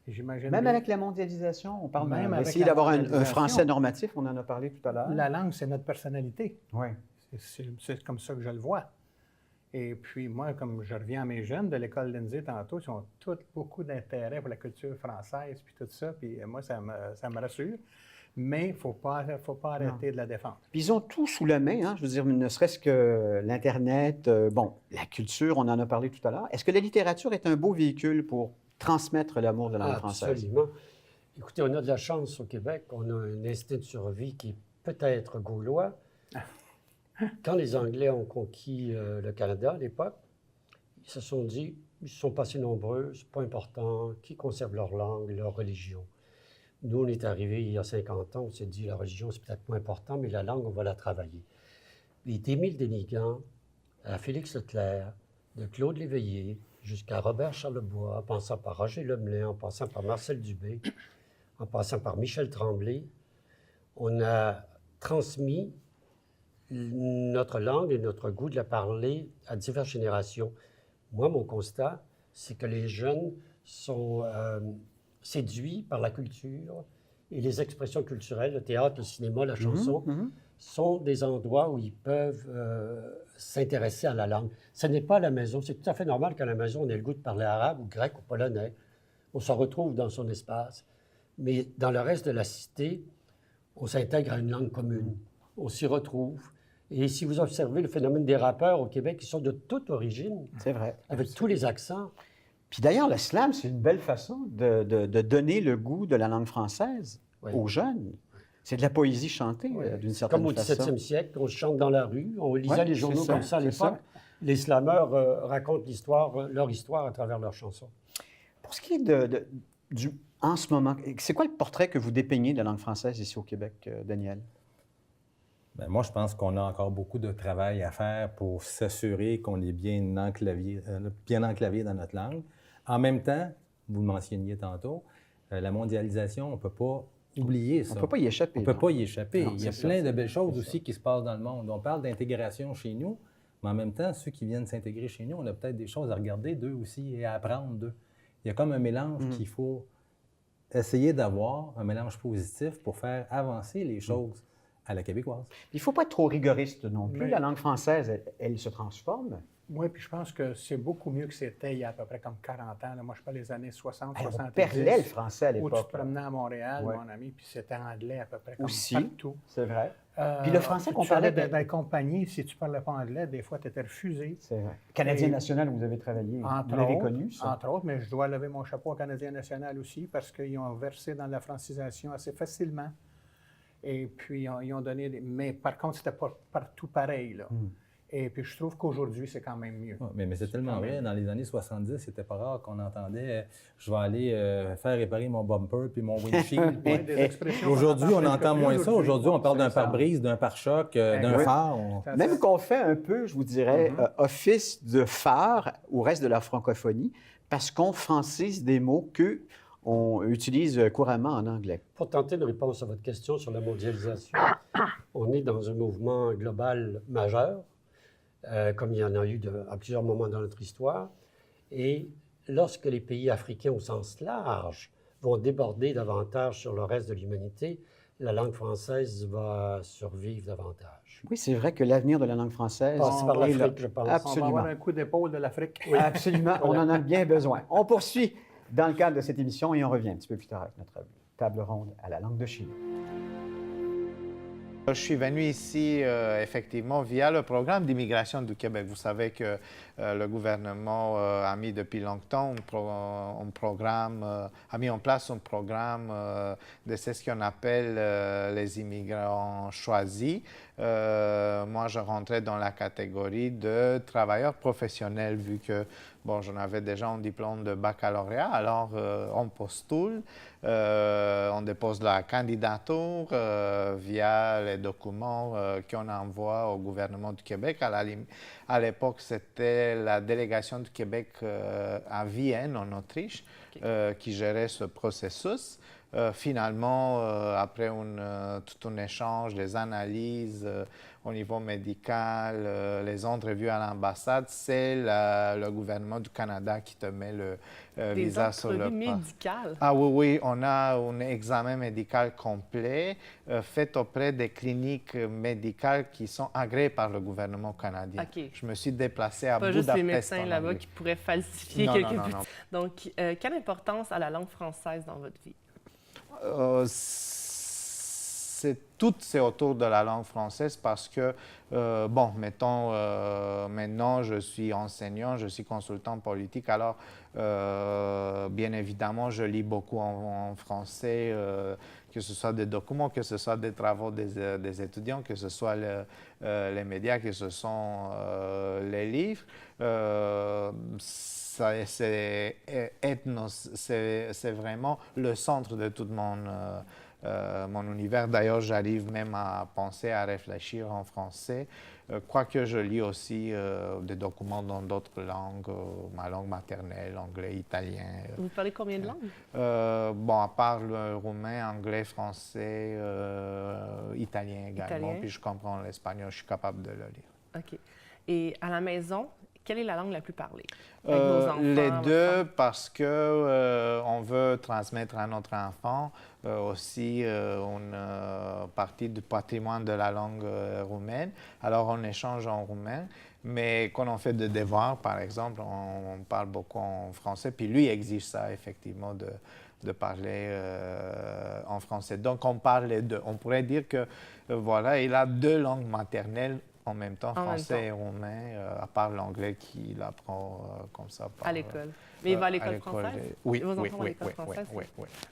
Même avec la mondialisation, on parle même d'essayer d'avoir un français normatif, on en a parlé tout à l'heure.
La langue, c'est notre personnalité.
Oui.
C'est comme ça que je le vois. Et puis moi, comme je reviens à mes jeunes de l'école Lindsay tantôt, ils ont tous beaucoup d'intérêt pour la culture française, puis tout ça, puis moi, ça me rassure. Mais il ne faut pas arrêter de la défendre.
Puis ils ont tout sous la main, hein? Je veux dire, ne serait-ce que l'Internet, la culture, on en a parlé tout à l'heure. Est-ce que la littérature est un beau véhicule pour transmettre l'amour de la langue française?
Absolument. Écoutez, on a de la chance au Québec. On a un instinct de survie qui est peut-être gaulois. Quand les Anglais ont conquis le Canada à l'époque, ils se sont dit, ils sont pas si nombreux, c'est pas important, qui conserve leur langue, leur religion. Nous, on est arrivés il y a 50 ans, on s'est dit, la religion, c'est peut-être moins important, mais la langue, on va la travailler. Et d'Émile Denis-Gand à Félix Leclerc, de Claude Léveillé, jusqu'à Robert Charlebois, en passant par Roger Lemelin, en passant par Marcel Dubé, en passant par Michel Tremblay, on a transmis notre langue et notre goût de la parler à diverses générations. Moi, mon constat, c'est que les jeunes sont séduits par la culture et les expressions culturelles, le théâtre, le cinéma, la chanson, sont des endroits où ils peuvent s'intéresser à la langue. Ce n'est pas à la maison. C'est tout à fait normal qu'à la maison, on ait le goût de parler arabe ou grec ou polonais. On se retrouve dans son espace. Mais dans le reste de la cité, on s'intègre à une langue commune. On s'y retrouve. Et si vous observez le phénomène des rappeurs au Québec, ils sont de toute origine.
C'est vrai.
Avec tous les accents.
Puis d'ailleurs, le slam, c'est une belle façon de donner le goût de la langue française aux jeunes. C'est de la poésie chantée, d'une certaine façon.
Comme au 17e siècle, on chante dans la rue, on lisait les journaux comme ça à l'époque. Les slameurs racontent leur histoire à travers leurs chansons.
Pour ce qui est en ce moment, c'est quoi le portrait que vous dépeignez de la langue française ici au Québec, Daniel?
Bien, moi, je pense qu'on a encore beaucoup de travail à faire pour s'assurer qu'on est bien enclavé dans notre langue. En même temps, vous le mentionniez tantôt, la mondialisation, on ne peut pas oublier ça.
On ne peut pas y échapper.
On ne peut pas y échapper.
Non,
il y a plein de belles choses aussi qui se passent dans le monde. On parle d'intégration chez nous, mais en même temps, ceux qui viennent s'intégrer chez nous, on a peut-être des choses à regarder d'eux aussi et à apprendre d'eux. Il y a comme un mélange qu'il faut essayer d'avoir, un mélange positif pour faire avancer les choses à la québécoise.
Il ne faut pas être trop rigoriste non plus. La langue française, elle se transforme.
Oui, puis je pense que c'est beaucoup mieux que c'était il y a à peu près comme 40 ans. Là, moi, je parle des années 60, 70.
On perdait le français à l'époque.
Où tu te promenais à Montréal, mon ami, puis c'était anglais à peu près comme partout.
C'est vrai. Puis le français qu'on parlait...
dans la compagnie, si tu ne parlais pas anglais, des fois, tu étais refusé.
C'est vrai. Canadien national, vous avez travaillé. Vous l'avez connu, ça?
Entre autres, mais je dois lever mon chapeau au Canadien national aussi parce qu'ils ont versé dans la francisation assez facilement. Et puis, ils ont donné... Mais par contre, c'était pas partout pareil, là. Et puis, je trouve qu'aujourd'hui, c'est quand même mieux.
Mais c'est tellement vrai. Dans les années 70, c'était pas rare qu'on entendait je vais aller faire réparer mon bumper puis mon windshield. Aujourd'hui, on entend moins ça. Aujourd'hui, on parle d'un pare-brise, d'un pare-choc, d'un phare.
Même qu'on fait un peu, je vous dirais, office de phare au reste de la francophonie parce qu'on francise des mots qu'on utilise couramment en anglais.
Pour tenter une réponse à votre question sur la mondialisation, on est dans un mouvement global majeur. Comme il y en a eu à plusieurs moments dans notre histoire. Et lorsque les pays africains au sens large vont déborder davantage sur le reste de l'humanité, la langue française va survivre davantage.
Oui, c'est vrai que l'avenir de la langue française...
Passe par l'Afrique, je pense.
Absolument.
On va avoir un coup d'épaule de l'Afrique.
Oui. Absolument, on en a bien besoin. On poursuit dans le cadre de cette émission et on revient un petit peu plus tard avec notre table ronde à la langue de Chine.
Je suis venu ici effectivement via le programme d'immigration du Québec. Vous savez que le gouvernement a mis depuis longtemps a mis en place un programme de ce qu'on appelle les immigrants choisis. Moi, je rentrais dans la catégorie de travailleurs professionnels vu que j'en avais déjà un diplôme de baccalauréat, alors on postule, on dépose la candidature via les documents qu'on envoie au gouvernement du Québec. À l'époque, c'était la délégation du Québec à Vienne, en Autriche, qui gérait ce processus. Finalement, après tout un échange, des analyses au niveau médical, les entrevues à l'ambassade, c'est le gouvernement du Canada qui te met le visa sur le pas.
Des entrevues médicales?
Ah oui, on a un examen médical complet fait auprès des cliniques médicales qui sont agréées par le gouvernement canadien.
Okay.
Je me suis déplacé à Budapest.
Pas juste les médecins là-bas qui pourraient falsifier quelques petits... Donc, quelle importance a la langue française dans votre vie?
Tout c'est autour de la langue française parce que, mettons, maintenant je suis enseignant, je suis consultant politique, alors bien évidemment je lis beaucoup en français, que ce soit des documents, que ce soit des travaux des étudiants, que ce soit les médias, que ce sont les livres. C'est vraiment le centre de tout mon univers. D'ailleurs, j'arrive même à penser, à réfléchir en français, quoique je lis aussi des documents dans d'autres langues, ma langue maternelle, anglais, italien.
Vous parlez combien de langues?
À part le roumain, anglais, français, italien également, puis je comprends l'espagnol, je suis capable de le lire.
OK. Et à la maison, quelle est la langue la plus parlée? Avec vos enfants,
les deux, parce qu'on veut transmettre à notre enfant aussi une partie du patrimoine de la langue roumaine. Alors, on échange en roumain. Mais quand on fait des devoirs, par exemple, on parle beaucoup en français. Puis lui exige ça, effectivement, de parler en français. Donc, on parle les deux. On pourrait dire que, il a deux langues maternelles en même temps, français et roumain, à part l'anglais qu'il apprend comme ça.
À l'école. Mais il va à l'école française?
Oui,
vos enfants vont à l'école française?
Oui.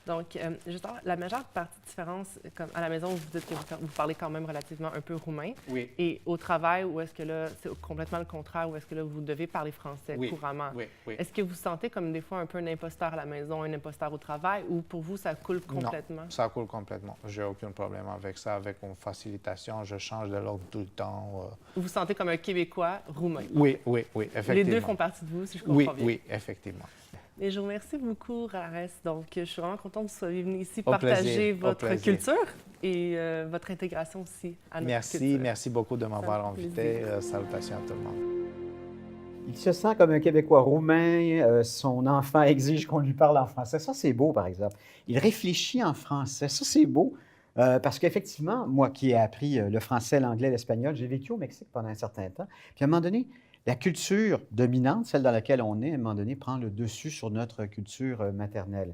Donc, justement, la majeure partie de différence, comme à la maison, vous dites que vous parlez quand même relativement un peu roumain.
Oui.
Et au travail, où est-ce que là, c'est complètement le contraire, où est-ce que là, vous devez parler français couramment?
Oui.
Est-ce que vous sentez comme des fois un peu un imposteur à la maison, un imposteur au travail, ou pour vous, ça coule complètement?
Non, ça coule complètement. J'ai aucun problème avec ça. Avec une facilitation, je change de langue tout le temps.
Vous vous sentez comme un Québécois roumain?
Oui, effectivement.
Les deux font partie de vous, si je comprends bien.
Oui, effectivement.
Et je vous remercie beaucoup, Rares. Donc, je suis vraiment contente que vous soyez venu ici partager votre culture et votre intégration aussi à notre culture.
Merci beaucoup de m'avoir invité. Salutations à tout le monde.
Il se sent comme un Québécois roumain. Son enfant exige qu'on lui parle en français. Ça, c'est beau, par exemple. Il réfléchit en français. Ça, c'est beau. Parce qu'effectivement, moi qui ai appris le français, l'anglais, l'espagnol, j'ai vécu au Mexique pendant un certain temps. Puis à un moment donné, la culture dominante, celle dans laquelle on est, à un moment donné, prend le dessus sur notre culture maternelle.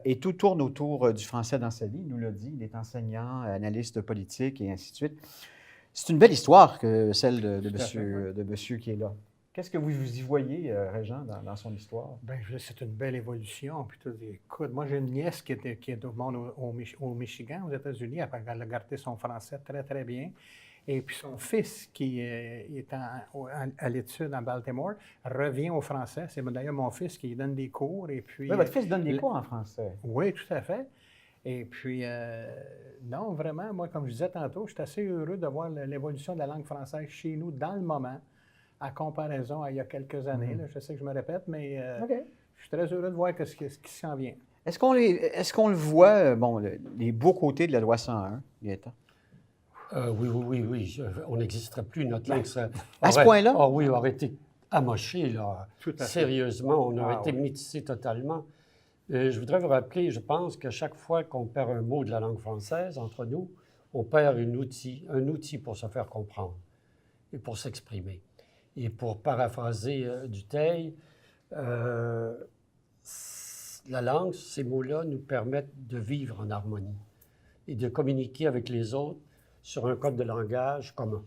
Et tout tourne autour du français dans sa vie. Il nous l'a dit, il est enseignant, analyste politique et ainsi de suite. C'est une belle histoire, celle de monsieur qui est là. Qu'est-ce que vous y voyez, Régent, dans son histoire?
Bien, c'est une belle évolution. Puis, écoute, moi, j'ai une nièce qui est au Michigan, aux États-Unis. Elle a gardé son français très, très bien. Et puis son fils, qui est à l'étude à Baltimore, revient au français. C'est d'ailleurs mon fils qui donne des cours. Et puis,
oui, votre fils donne des cours en français.
Oui, tout à fait. Et puis, non, vraiment, moi, comme je disais tantôt, je suis assez heureux de voir l'évolution de la langue française chez nous dans le moment, à comparaison à il y a quelques années. Là, je sais que je me répète, mais je suis très heureux de voir ce qui s'en vient.
Est-ce qu'on le voit, les beaux côtés de la loi 101, Gaétan?
Oui. On n'existerait plus. Notre langue
à ce point-là?
Ah oui, aurait été amoché, là. Sérieusement, on aurait été métissé totalement. Je voudrais vous rappeler, je pense qu'à chaque fois qu'on perd un mot de la langue française, entre nous, on perd un outil pour se faire comprendre et pour s'exprimer. Et pour paraphraser Dutheil, la langue, ces mots-là nous permettent de vivre en harmonie et de communiquer avec les autres sur un code de langage commun.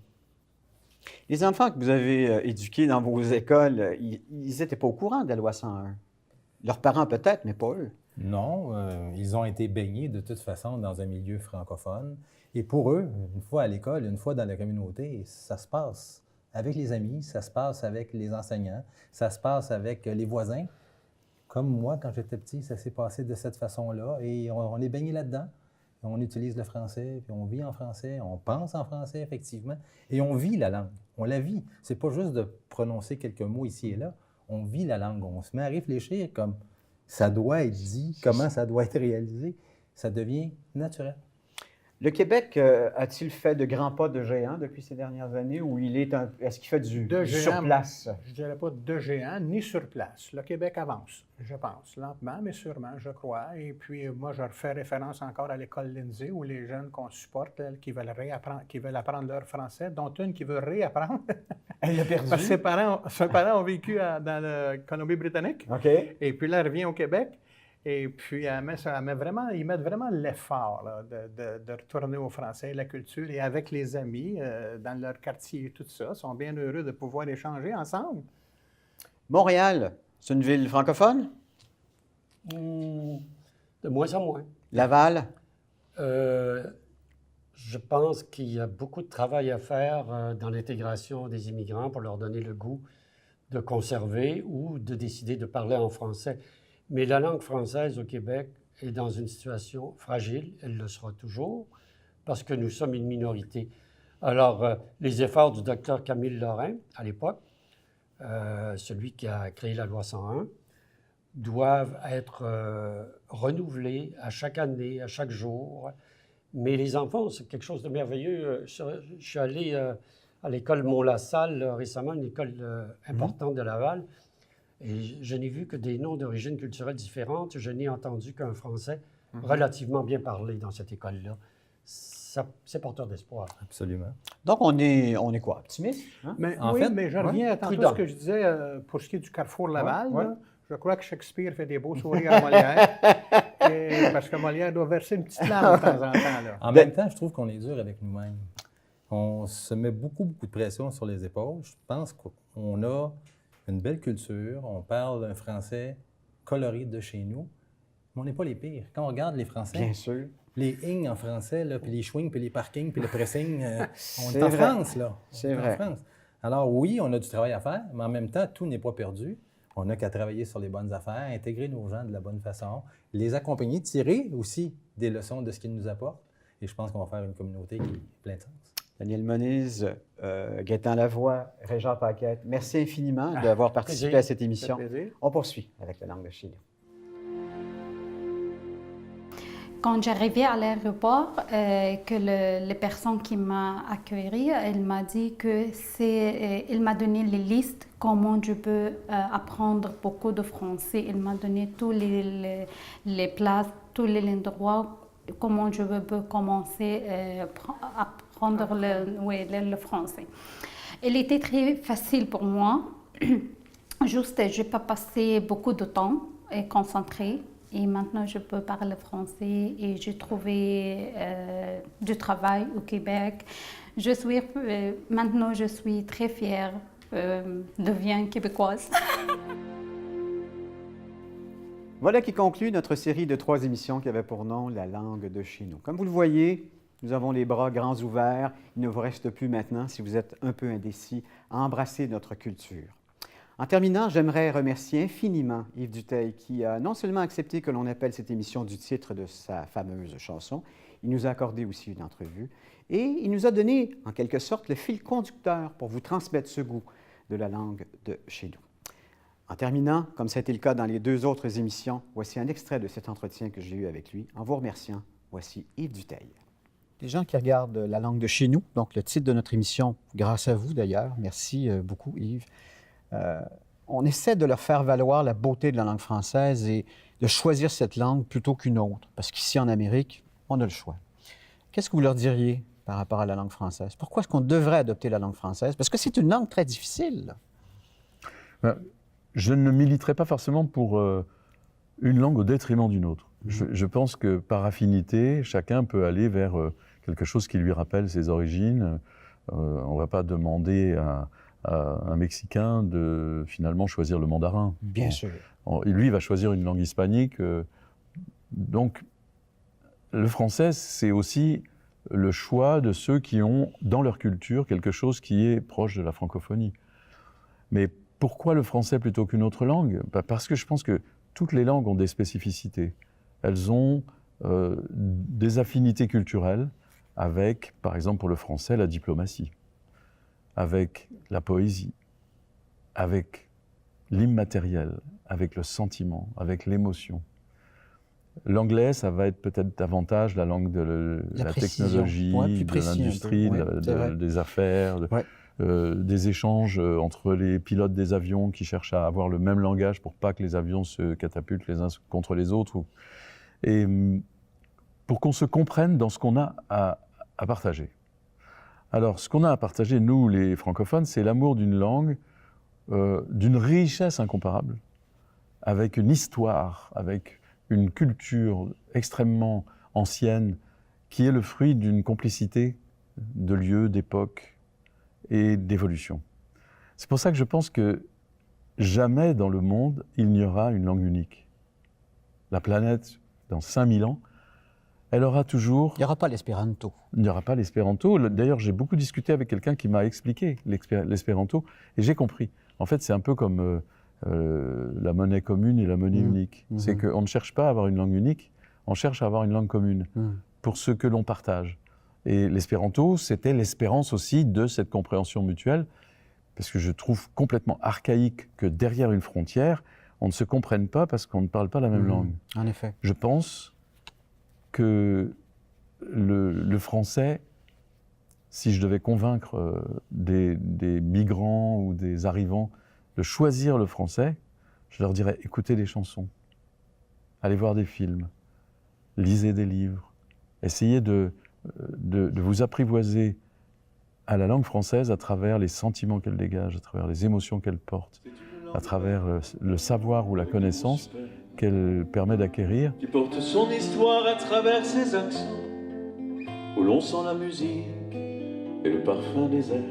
Les enfants que vous avez éduqués dans vos écoles, ils n'étaient pas au courant de la loi 101. Leurs parents peut-être, mais pas eux.
Non, ils ont été baignés de toute façon dans un milieu francophone. Et pour eux, une fois à l'école, une fois dans la communauté, ça se passe avec les amis, ça se passe avec les enseignants, ça se passe avec les voisins. Comme moi, quand j'étais petit, ça s'est passé de cette façon-là. Et on est baigné là-dedans. On utilise le français, puis on vit en français, on pense en français, effectivement. Et on vit la langue. On la vit. C'est pas juste de prononcer quelques mots ici et là. On vit la langue. On se met à réfléchir comme ça doit être dit, comment ça doit être réalisé. Ça devient naturel.
Le Québec a-t-il fait de grands pas de géant depuis ces dernières années ou est-ce qu'il fait du sur place?
Je ne dirais pas de géant ni sur place. Le Québec avance, je pense, lentement, mais sûrement, je crois. Et puis, moi, je refais référence encore à l'école Lindsay où les jeunes qu'on supporte, qui veulent apprendre leur français, dont une qui veut réapprendre.
Elle l'a perdu.
Parce que ses parents ont vécu dans la Colombie-Britannique.
OK.
Et puis là, elle revient au Québec. Et puis, ils mettent vraiment l'effort là, de retourner au français et la culture. Et avec les amis, dans leur quartier et tout ça, ils sont bien heureux de pouvoir échanger ensemble.
Montréal, c'est une ville francophone?
De moins en moins.
Laval?
Je pense qu'il y a beaucoup de travail à faire dans l'intégration des immigrants pour leur donner le goût de conserver ou de décider de parler en français. Mais la langue française au Québec est dans une situation fragile, elle le sera toujours, parce que nous sommes une minorité. Alors, les efforts du docteur Camille Lorrain, à l'époque, celui qui a créé la loi 101, doivent être renouvelés à chaque année, à chaque jour. Mais les enfants, c'est quelque chose de merveilleux. Je suis allé à l'école Mont-la-Salle récemment, une école importante de Laval, et je n'ai vu que des noms d'origine culturelle différentes. Je n'ai entendu qu'un français relativement bien parlé dans cette école-là. C'est porteur d'espoir.
Absolument.
Donc, on est quoi? Optimiste? Hein?
Mais je reviens à tantôt ce que je disais pour ce qui est du Carrefour Laval. Là, je crois que Shakespeare fait des beaux sourires à Molière. Parce que Molière doit verser une petite larme de temps en temps. Là.
En même temps, je trouve qu'on est dur avec nous-mêmes. On se met beaucoup de pression sur les épaules. Je pense qu'on a une belle culture, on parle un français coloré de chez nous, mais on n'est pas les pires. Quand on regarde les Français,
bien sûr,
les ing en français, là, puis les schwing, puis les parkings, puis le pressing, on est en France, là.
C'est vrai.
En France. Alors oui, on a du travail à faire, mais en même temps, tout n'est pas perdu. On n'a qu'à travailler sur les bonnes affaires, intégrer nos gens de la bonne façon, les accompagner, tirer aussi des leçons de ce qu'ils nous apportent. Et je pense qu'on va faire une communauté qui est pleine de sens.
Daniel Moniz, Gaétan Lavoie, Régent Paquette, merci infiniment d'avoir participé à cette émission. On poursuit avec la langue de chez nous.
Quand j'arrivais à l'aéroport, que la personne qui m'a accueillie, elle m'a dit que elle m'a donné les listes comment je peux apprendre beaucoup de français. Elle m'a donné tous les places, tous les endroits, comment je peux commencer à apprendre le français. Elle était très facile pour moi. Juste, je n'ai pas passé beaucoup de temps et concentré. Et maintenant, je peux parler français et j'ai trouvé du travail au Québec. Maintenant, je suis très fière de devenir québécoise.
Voilà qui conclut notre série de 3 émissions qui avait pour nom La langue de chez nous. Comme vous le voyez, Nous avons les bras grands ouverts. Il ne vous reste plus maintenant, si vous êtes un peu indécis, à embrasser notre culture. En terminant, j'aimerais remercier infiniment Yves Dutheil qui a non seulement accepté que l'on appelle cette émission du titre de sa fameuse chanson, il nous a accordé aussi une entrevue et il nous a donné, en quelque sorte, le fil conducteur pour vous transmettre ce goût de la langue de chez nous. En terminant, comme ça a été le cas dans les 2 autres émissions, voici un extrait de cet entretien que j'ai eu avec lui. En vous remerciant, voici Yves Dutheil. Les gens qui regardent la langue de chez nous, donc le titre de notre émission, grâce à vous d'ailleurs, merci beaucoup Yves, on essaie de leur faire valoir la beauté de la langue française et de choisir cette langue plutôt qu'une autre, parce qu'ici en Amérique, on a le choix. Qu'est-ce que vous leur diriez par rapport à la langue française? Pourquoi est-ce qu'on devrait adopter la langue française? Parce que c'est une langue très difficile.
Je ne militerai pas forcément pour une langue au détriment d'une autre. Je pense que par affinité, chacun peut aller vers quelque chose qui lui rappelle ses origines. On ne va pas demander à un Mexicain de finalement choisir le mandarin.
Bien sûr.
Lui, il va choisir une langue hispanique. Donc, le français, c'est aussi le choix de ceux qui ont dans leur culture quelque chose qui est proche de la francophonie. Mais pourquoi le français plutôt qu'une autre langue? Parce que je pense que toutes les langues ont des spécificités. Elles ont des affinités culturelles avec, par exemple pour le français, la diplomatie, avec la poésie, avec l'immatériel, avec le sentiment, avec l'émotion. L'anglais, ça va être peut-être davantage la langue de la technologie, de l'industrie, des affaires, des échanges entre les pilotes des avions qui cherchent à avoir le même langage pour pas que les avions se catapultent les uns contre les autres. Et pour qu'on se comprenne dans ce qu'on a à partager. Alors, ce qu'on a à partager, nous, les francophones, c'est l'amour d'une langue, d'une richesse incomparable, avec une histoire, avec une culture extrêmement ancienne, qui est le fruit d'une complicité de lieux, d'époques et d'évolution. C'est pour ça que je pense que jamais dans le monde, il n'y aura une langue unique. La planète, dans 5000 ans, elle aura toujours...
Il n'y aura pas l'espéranto.
Il n'y aura pas l'espéranto. D'ailleurs, j'ai beaucoup discuté avec quelqu'un qui m'a expliqué l'espéranto et j'ai compris. En fait, c'est un peu comme la monnaie commune et la monnaie unique. C'est qu'on ne cherche pas à avoir une langue unique, on cherche à avoir une langue commune pour ce que l'on partage. Et l'espéranto, c'était l'espérance aussi de cette compréhension mutuelle, parce que je trouve complètement archaïque que derrière une frontière, on ne se comprenne pas parce qu'on ne parle pas la même langue.
En effet.
Je pense que le français, si je devais convaincre des migrants ou des arrivants de choisir le français, je leur dirais écoutez des chansons, allez voir des films, lisez des livres, essayez de vous apprivoiser à la langue française à travers les sentiments qu'elle dégage, à travers les émotions qu'elle porte, à travers le savoir ou la connaissance qu'elle permet d'acquérir.
Qui porte son histoire à travers ses accents, où l'on sent la musique et le parfum des airs,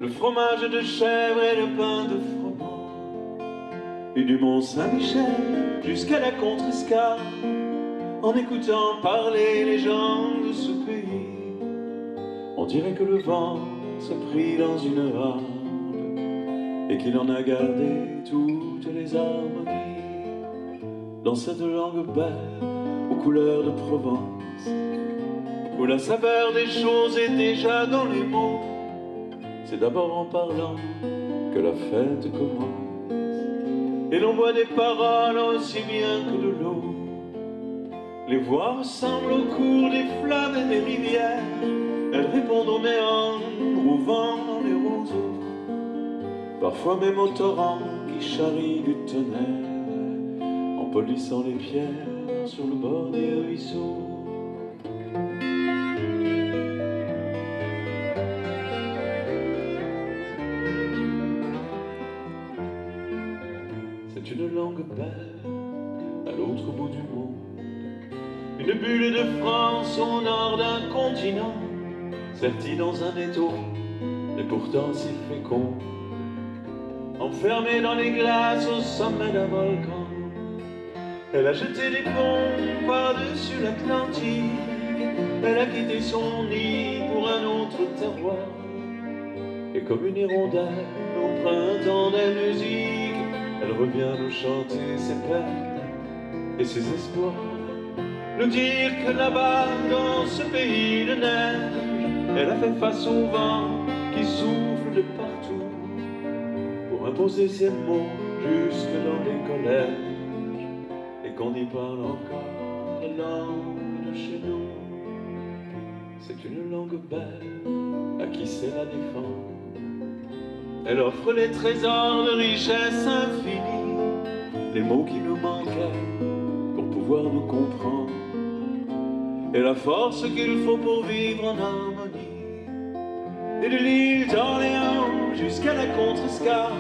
le fromage de chèvre et le pain de froment, et du Mont-Saint-Michel jusqu'à la Contrescarpe, en écoutant parler les gens de ce pays, on dirait que le vent s'est pris dans une harpe et qu'il en a gardé toutes les harmonies. Dans cette langue belle, aux couleurs de Provence, où la saveur des choses est déjà dans les mots, c'est d'abord en parlant que la fête commence, et l'on boit des paroles aussi bien que de l'eau. Les voix ressemblent au cours des fleuves et des rivières, elles répondent aux méandres, au vent dans les roseaux, parfois même au torrent qui charrie du tonnerre, en polissant les pierres sur le bord des ruisseaux. C'est une langue belle à l'autre bout du monde, une bulle de France au nord d'un continent, sertie dans un étau, et pourtant si fécond, enfermée dans les glaces au sommet d'un volcan. Elle a jeté des ponts par-dessus l'Atlantique, Elle a quitté son nid pour un autre terroir. Et comme une hirondelle au printemps des musiques, elle revient nous chanter ses peines et ses espoirs. Nous dire que là-bas, dans ce pays de neige, elle a fait face au vent qui souffle de partout pour imposer ses mots jusque dans les collèges, et qu'on y parle encore la langue de chez nous. C'est une langue belle à qui sait la défendre. Elle offre les trésors de richesse infinie, les mots qui nous manquaient pour pouvoir nous comprendre, et la force qu'il faut pour vivre en harmonie. Et de l'île d'Orléans jusqu'à la Contrescarpe,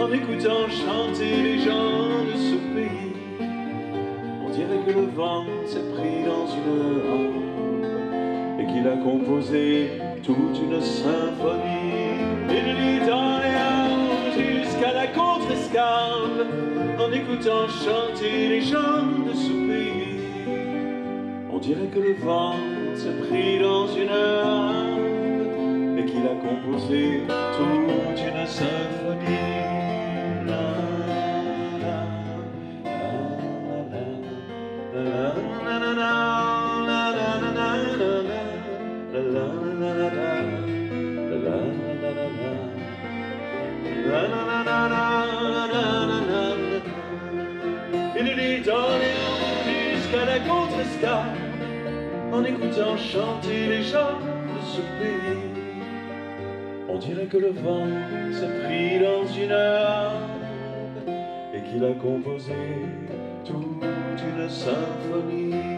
en écoutant chanter les gens de ce pays, on dirait que le vent s'est pris dans une harpe et qu'il a composé toute une symphonie. Et de l'île d'Orléans jusqu'à la Contrescarpe, en écoutant chanter les gens de ce pays, on dirait que le vent s'est pris dans une harpe et qu'il a composé toute une symphonie. Et de l'île d'Orléans jusqu'à la Contrescarpe, en écoutant chanter les gens de ce pays, on dirait que le vent s'est pris dans une harpe et qu'il a composé toute une symphonie.